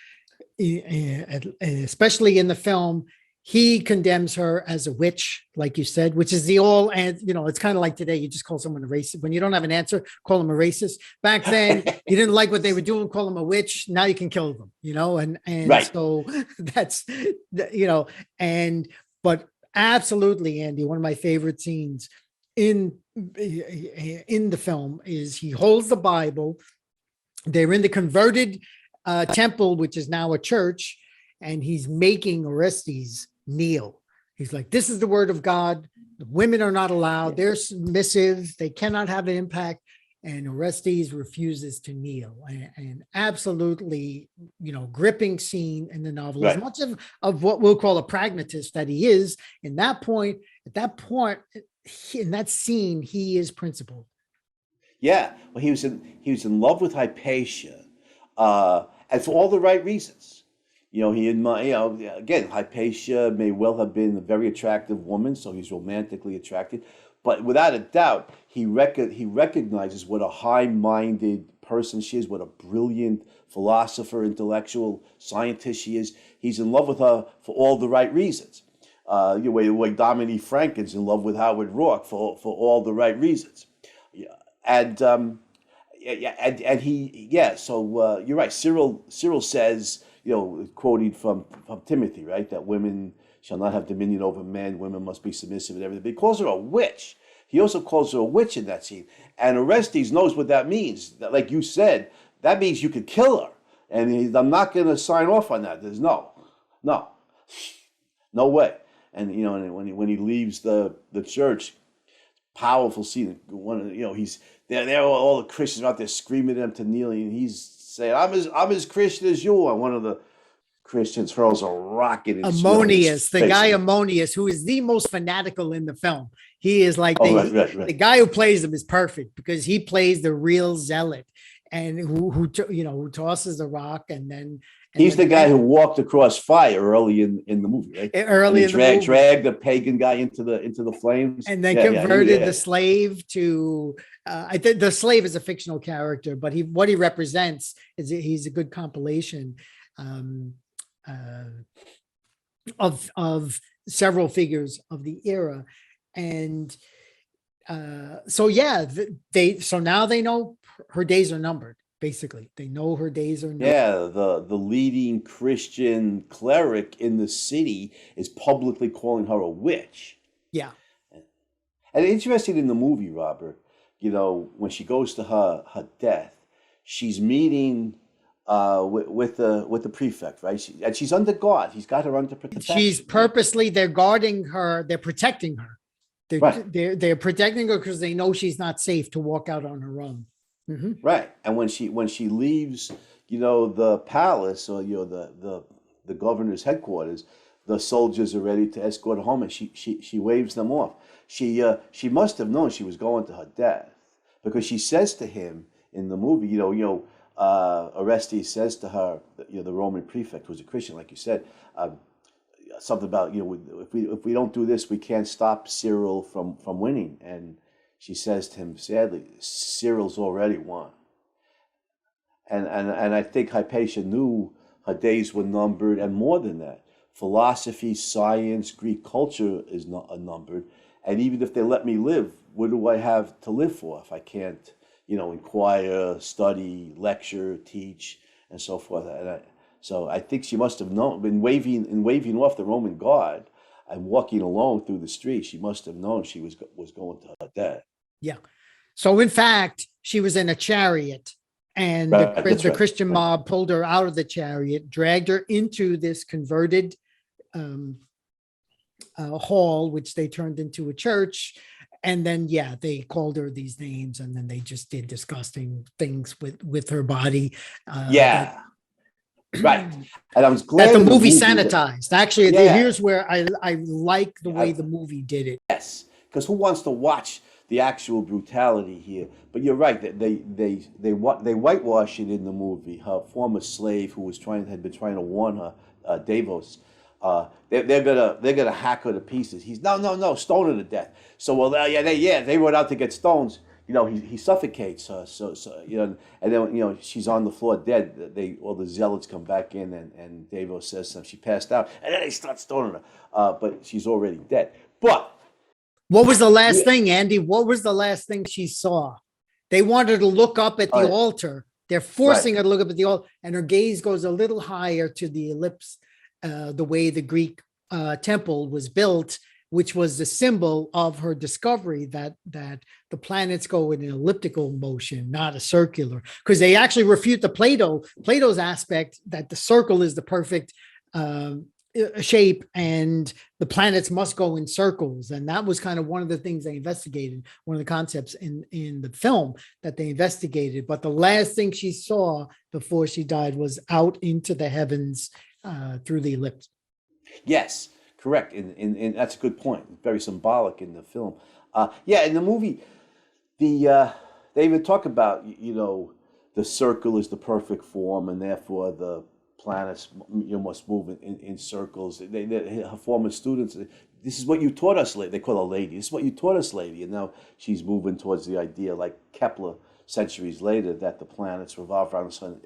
Speaker 2: especially in the film, he condemns her as a witch, like you said, which is it's kind of like today, you just call someone a racist. When you don't have an answer, call them a racist. Back then, you didn't like what they were doing, call them a witch. Now you can kill them, and right. So that's, but absolutely, Andy, one of my favorite scenes in the film is he holds the Bible. They're in the converted temple, which is now a church, and he's making Orestes kneel. He's like, this is the word of God. The women are not allowed. They're submissive. They cannot have an impact. And Orestes refuses to kneel. And absolutely, gripping scene in the novel. As
Speaker 1: Right.
Speaker 2: much of what we'll call a pragmatist that he is, at that point, in that scene, he is principled.
Speaker 1: Yeah. Well, he was in love with Hypatia, and for all the right reasons. Again, Hypatia may well have been a very attractive woman, so he's romantically attracted. But without a doubt, he recognizes what a high-minded person she is, what a brilliant philosopher, intellectual, scientist she is. He's in love with her for all the right reasons. Way Dominique Franken's in love with Howard Rourke for all the right reasons. Yeah. And and he, yeah. So you're right. Cyril says, quoting from Timothy, right, that women shall not have dominion over men. Women must be submissive and everything. But he calls her a witch. He also calls her a witch in that scene. And Orestes knows what that means. That, like you said, that means you could kill her. And I'm not going to sign off on that. There's no way. And and when he leaves the church, powerful scene. He's there. All the Christians are out there screaming at him to kneel, and he's saying, I'm as Christian as you." And one of the Christians hurls a rocket in
Speaker 2: Ammonius, the
Speaker 1: face.
Speaker 2: guy Ammonius, who is the most fanatical in the film. He is like
Speaker 1: Right.
Speaker 2: the guy who plays him is perfect because he plays the real zealot, and who tosses the rock, and then
Speaker 1: He's the guy who walked across fire early in the movie, right?
Speaker 2: Early in the movie,
Speaker 1: dragged the pagan guy into the flames,
Speaker 2: and then converted the slave to. I think the slave is a fictional character, but what he represents is he's a good compilation of several figures of the era, and so now they know her days are numbered. Basically, they know her days are numbered.
Speaker 1: Yeah, the leading Christian cleric in the city is publicly calling her a witch.
Speaker 2: Yeah.
Speaker 1: And interesting in the movie, Robert, when she goes to her death, she's meeting with the prefect, right? And she's under guard. He's got her under protection.
Speaker 2: She's purposely, they're guarding her. They're protecting her. They're protecting her because they know she's not safe to walk out on her own. Mm-hmm.
Speaker 1: Right. And when she leaves, the palace or the governor's headquarters, the soldiers are ready to escort her home, and she waves them off. She must have known she was going to her death, because she says to him in the movie, Orestes says to her, the Roman prefect, who's a Christian, like you said, something about, if we don't do this, we can't stop Cyril from winning. And she says to him, sadly, Cyril's already won. And I think Hypatia knew her days were numbered, and more than that, philosophy, science, Greek culture is not numbered. And even if they let me live, what do I have to live for if I can't, inquire, study, lecture, teach, and so forth? So I think she must have been waving off the Roman guard and walking alone through the street. She must have known she was going to her death.
Speaker 2: Yeah. So in fact, she was in a chariot, and the Christian mob pulled her out of the chariot, dragged her into this converted hall, which they turned into a church. And then, they called her these names, and then they just did disgusting things with her body.
Speaker 1: Right. And I was glad
Speaker 2: that the movie sanitized. Actually, here's where I like the way the movie did it.
Speaker 1: Yes, because who wants to watch the actual brutality here? But you're right, that they whitewash it in the movie. Her former slave, who had been trying to warn her, Davos, they're gonna hack her to pieces. He's no, stone her to death. So they run out to get stones. He suffocates her. So and then she's on the floor dead. All the zealots come back in, and Davos says something. She passed out, and then they start stoning her. But she's already dead. But
Speaker 2: what was the last thing, Andy? What was the last thing she saw? They want her to look up at the altar. They're forcing her to look up at the altar, and her gaze goes a little higher to the ellipse, the way the Greek temple was built, which was the symbol of her discovery that the planets go in an elliptical motion, not a circular. Because they actually refute Plato's aspect that the circle is the perfect shape, and the planets must go in circles. And that was kind of one of the things they investigated, one of the concepts in the film that they investigated. But the last thing she saw before she died was out into the heavens through the ellipse.
Speaker 1: Yes, correct. And that's a good point. Very symbolic in the film. Yeah, in the movie, they even talk about, the circle is the perfect form, and therefore the planets must move in circles. Her former students, this is what you taught us, lady. They call her lady. This is what you taught us, lady. And now she's moving towards the idea, like Kepler, centuries later, that the planets revolve around the sun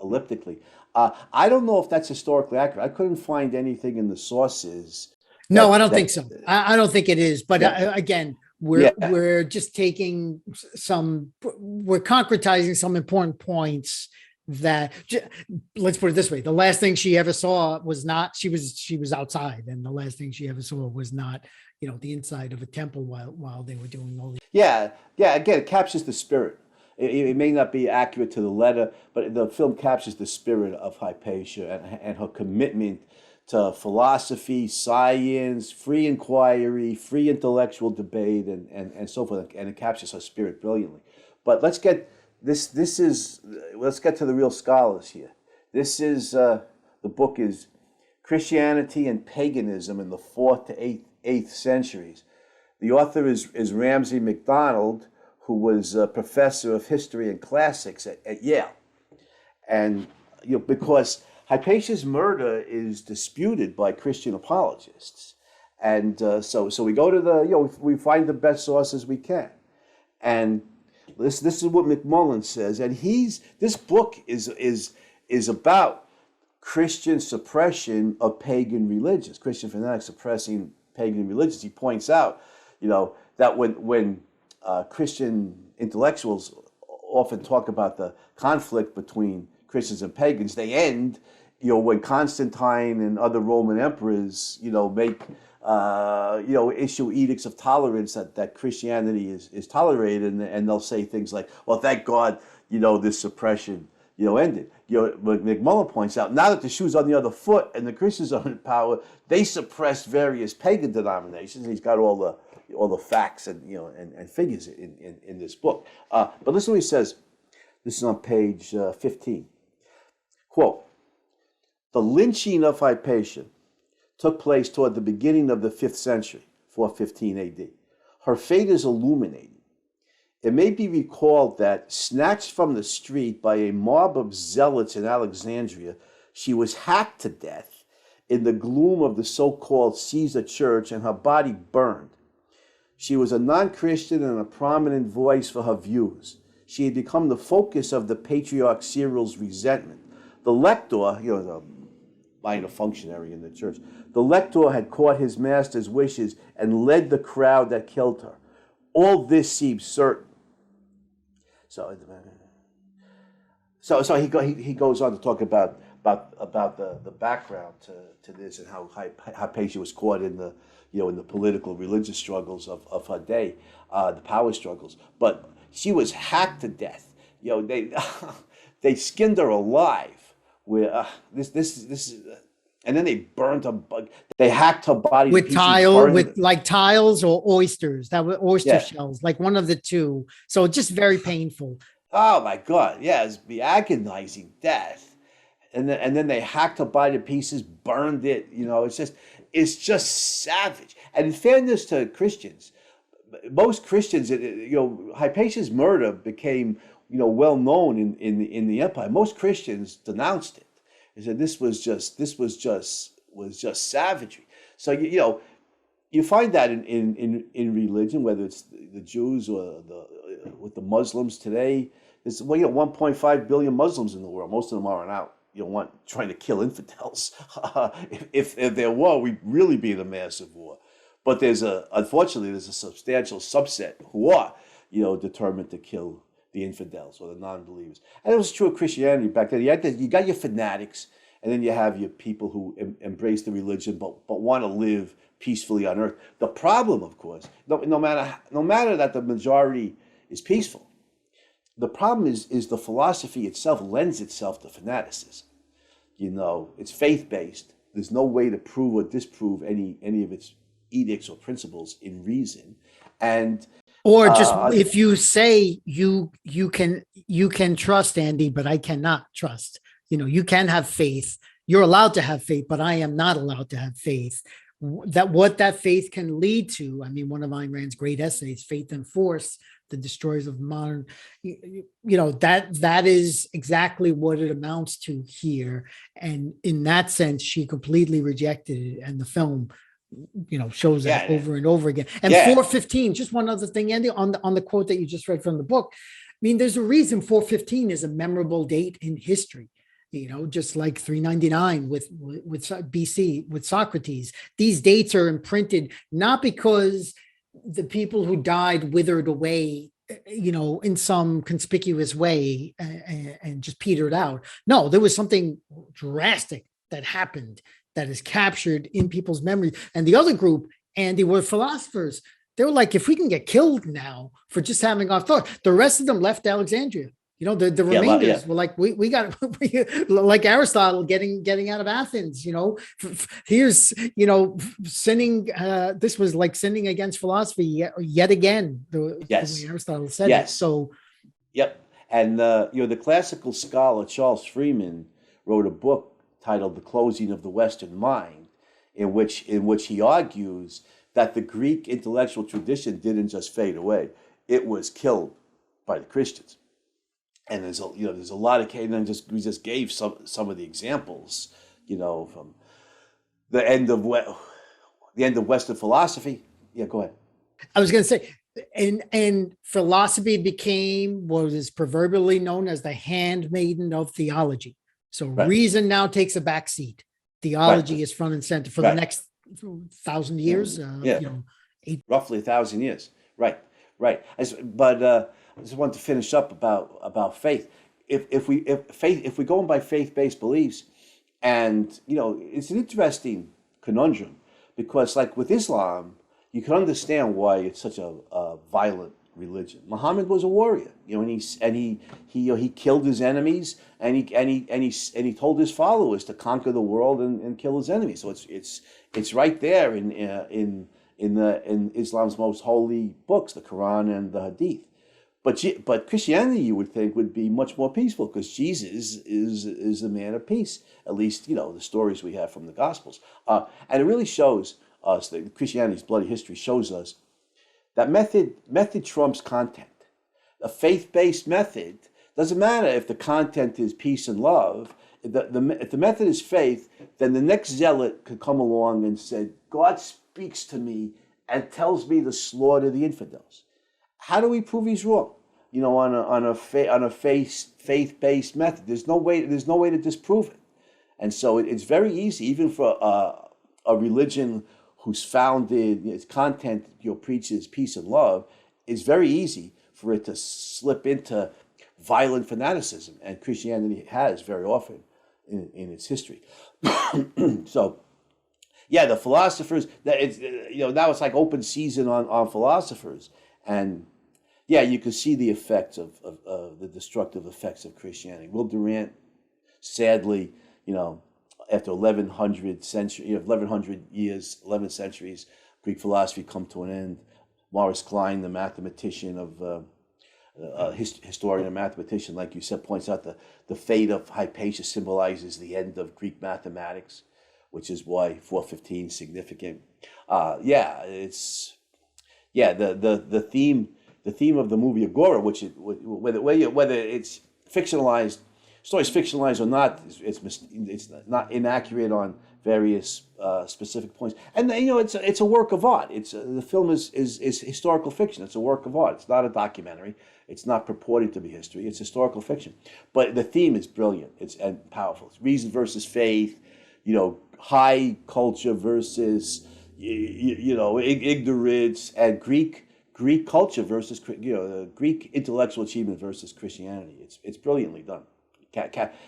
Speaker 1: elliptically. I don't know if that's historically accurate. I couldn't find anything in the sources
Speaker 2: No, I
Speaker 1: that
Speaker 2: don't think so. I don't think it is. But
Speaker 1: yeah,
Speaker 2: again,
Speaker 1: yeah,
Speaker 2: we're just taking we're concretizing some important points that, let's put it this way: the last thing she ever saw was not, she was outside, and the last thing she ever saw was not, the inside of a temple while they were doing all these.
Speaker 1: yeah, yeah. Again, it captures the spirit. It may not be accurate to the letter, but the film captures the spirit of Hypatia and her commitment to philosophy, science, free inquiry, free intellectual debate, and so forth. And it captures her spirit brilliantly. But let's get let's get to the real scholars here. This is the book is Christianity and Paganism in the 4th to 8th centuries. The author is Ramsay MacDonald, who was a professor of history and classics at Yale. And because Hypatia's murder is disputed by Christian apologists, and so we go to we find the best sources we can, and this is what McMullen says, and this book is about Christian suppression of pagan religions, Christian fanatics suppressing pagan religions. He points out, that when Christian intellectuals often talk about the conflict between Christians and pagans, they end, when Constantine and other Roman emperors, make, issue edicts of tolerance that Christianity is tolerated, and they'll say things like, well, thank God, this suppression, ended. But McMullen points out, now that the shoe's on the other foot and the Christians are in power, they suppressed various pagan denominations. And he's got all the facts and and figures in this book. But listen to what he says. This is on page 15. Quote, the lynching of Hypatia took place toward the beginning of the 5th century, 415 AD. Her fate is illuminating. It may be recalled that, snatched from the street by a mob of zealots in Alexandria, she was hacked to death in the gloom of the so-called Caesar Church, and her body burned. She was a non-Christian and a prominent voice for her views. She had become the focus of the Patriarch Cyril's resentment. The lector, the minor functionary in the church, the lector had caught his master's wishes and led the crowd that killed her. All this seems certain. So he goes on to talk about the background to this, and how Hypatia was caught in the in the political religious struggles of her day, the power struggles. But she was hacked to death. They skinned her alive. Where this is. And then they burned her. They hacked her body
Speaker 2: with like tiles or oysters. That were oyster shells, like one of the two. So just very painful.
Speaker 1: Oh my God! Yeah, it's the agonizing death, and then they hacked her body to pieces, burned it. It's just savage. And in fairness to Christians, most Christians, Hypatia's murder became well known in the empire. Most Christians denounced it. He said this was just savagery. So you find that in religion, whether it's the Jews or with the Muslims today. There's 1.5 billion Muslims in the world. Most of them aren't out trying to kill infidels. if there were, we'd really be in a massive war. But unfortunately there's a substantial subset who are determined to kill the infidels or the non-believers. And it was true of Christianity back then. You got your fanatics, and then you have your people who embrace the religion but want to live peacefully on earth. The problem, of course, no matter that the majority is peaceful, the problem is the philosophy itself lends itself to fanaticism. It's faith-based, there's no way to prove or disprove any of its edicts or principles in reason. And
Speaker 2: Or just if you say you can trust, Andy, but I cannot trust. You can have faith. You're allowed to have faith, but I am not allowed to have faith. That what that faith can lead to. I mean, one of Ayn Rand's great essays, Faith and Force, the destroyers of modern, that is exactly what it amounts to here. And in that sense, she completely rejected it. And the film, shows that over and over again. And 415, just one other thing, Andy, on the quote that you just read from the book. I mean, there's a reason 415 is a memorable date in history. Just like 399 with BC with Socrates. These dates are imprinted not because the people who died withered away, in some conspicuous way and just petered out. No, there was something drastic that happened that is captured in people's memories. And the other group, Andy, were philosophers. They were like, if we can get killed now for just having our thought, the rest of them left Alexandria. The remainders were like, we got like Aristotle getting out of Athens. Here's sinning. This was like sinning against philosophy yet again. The way Aristotle said it. So,
Speaker 1: and the classical scholar Charles Freeman wrote a book titled "The Closing of the Western Mind," in which he argues that the Greek intellectual tradition didn't just fade away; it was killed by the Christians. And there's a lot of cases, and we just gave some of the examples, from the end of Western philosophy. Yeah, go ahead.
Speaker 2: I was going to say, and philosophy became what is proverbially known as the handmaiden of theology. So reason now takes a back seat. Theology is front and center for the next 1,000 years.
Speaker 1: Roughly 1,000 years. Right. I just want to finish up about faith. If we're going by faith-based beliefs, and it's an interesting conundrum, because like with Islam, you can understand why it's such a violent religion. Muhammad was a warrior, and he killed his enemies, and he told his followers to conquer the world and kill his enemies. So it's right there in Islam's most holy books, the Quran and the Hadith. But Christianity, you would think, would be much more peaceful, because Jesus is a man of peace. At least, the stories we have from the Gospels. And it really shows us that Christianity's bloody history shows us that method trumps content. A faith-based method doesn't matter if the content is peace and love. If the method is faith, then the next zealot could come along and say, God speaks to me and tells me to slaughter the infidels. How do we prove he's wrong? On a faith-based method, there's no way to disprove it. And so it's very easy, even for a religion whose founded its content preaches peace and love. It's very easy for it to slip into violent fanaticism, and Christianity has very often in its history. So, the philosophers. Now it's like open season on philosophers. And you can see the effects of the destructive effects of Christianity. Will Durant, sadly, after 1100 years, 11 centuries, Greek philosophy come to an end. Maurice Klein, the mathematician historian and mathematician, like you said, points out the fate of Hypatia symbolizes the end of Greek mathematics, which is why 415 is significant. The theme of the movie Agora, whether it's fictionalized, story's fictionalized or not, it's not inaccurate on various specific points. And it's a work of art. The film is historical fiction. It's a work of art. It's not a documentary. It's not purported to be history. It's historical fiction. But the theme is brilliant. And powerful. It's reason versus faith. High culture versus ignorance, and Greek culture versus Greek intellectual achievement versus Christianity. It's brilliantly done.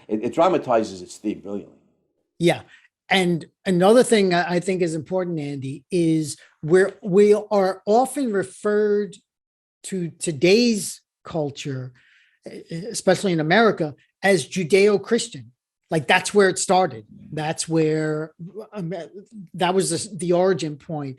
Speaker 1: It dramatizes its theme brilliantly.
Speaker 2: Yeah. And another thing I think is important, Andy, is we are often referred to today's culture, especially in America, as Judeo-Christian. Like that's where it started. That's where that was the origin point,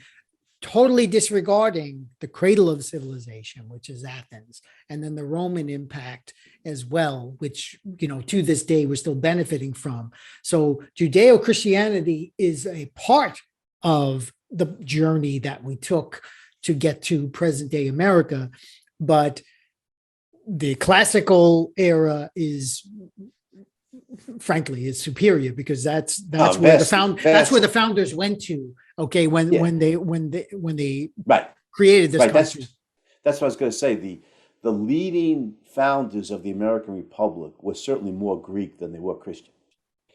Speaker 2: totally disregarding the cradle of civilization, which is Athens, and then the Roman impact as well, which, to this day we're still benefiting from. So Judeo-Christianity is a part of the journey that we took to get to present day America. But the classical era is, frankly, is superior, because that's where the founders went to. Okay, when they
Speaker 1: right
Speaker 2: created this
Speaker 1: right
Speaker 2: country.
Speaker 1: That's what I was going to say. The leading founders of the American Republic were certainly more Greek than they were Christian.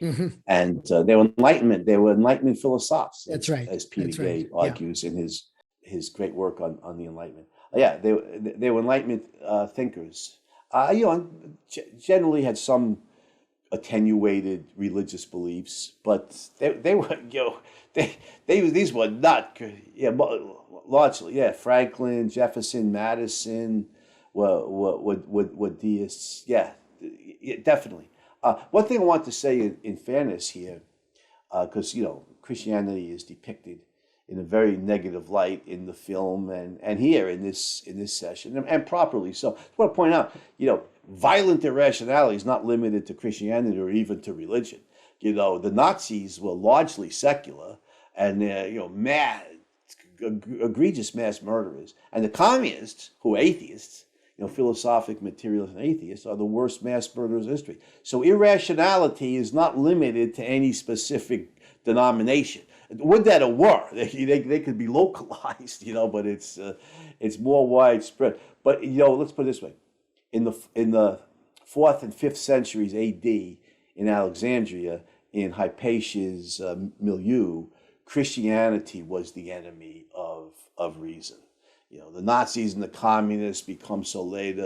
Speaker 2: Mm-hmm.
Speaker 1: And they were Enlightenment philosophers.
Speaker 2: That's right.
Speaker 1: As Peter Gay argues in his great work on the Enlightenment. Yeah, they were Enlightenment thinkers. Generally had some attenuated religious beliefs, but they were these were not largely Franklin, Jefferson, Madison were deists. Yeah, definitely. One thing I want to say in fairness here, because Christianity is depicted in a very negative light in the film and here in this session, and properly so. I want to point out, violent irrationality is not limited to Christianity or even to religion. The Nazis were largely secular, and egregious mass murderers, and the communists, who are atheists, philosophic materialists and atheists, are the worst mass murderers in history. So irrationality is not limited to any specific denomination. Would that it were, they could be localized, but it's more widespread. But let's put it this way: in the 4th and 5th centuries A.D. in Alexandria, in Hypatia's milieu, Christianity was the enemy of reason. The Nazis and the communists become so later,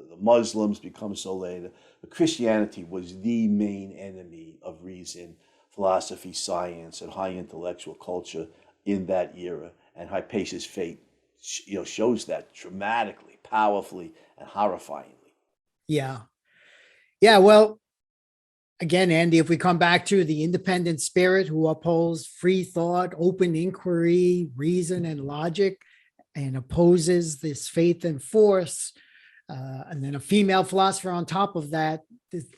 Speaker 1: the Muslims become so later. But Christianity was the main enemy of reason, philosophy, science, and high intellectual culture in that era. And Hypatia's fate, shows that dramatically, powerfully, and horrifyingly.
Speaker 2: Yeah. Well, again, Andy, if we come back to the independent spirit who upholds free thought, open inquiry, reason, and logic, and opposes this faith and force, and then a female philosopher on top of that,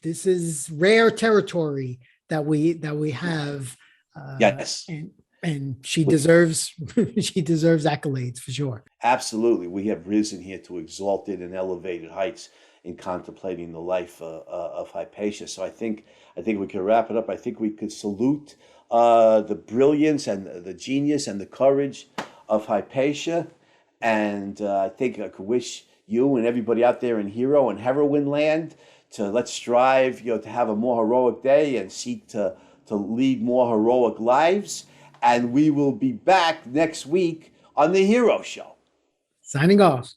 Speaker 2: this is rare territory that we have.
Speaker 1: Yes.
Speaker 2: And she deserves accolades for sure.
Speaker 1: Absolutely. We have risen here to exalted and elevated heights in contemplating the life of Hypatia. So I think we could wrap it up. I think we could salute the brilliance and the genius and the courage of Hypatia. And I think I could wish you and everybody out there in hero and heroine land let's strive, to have a more heroic day and seek to lead more heroic lives. And we will be back next week on The Hero Show.
Speaker 2: Signing off.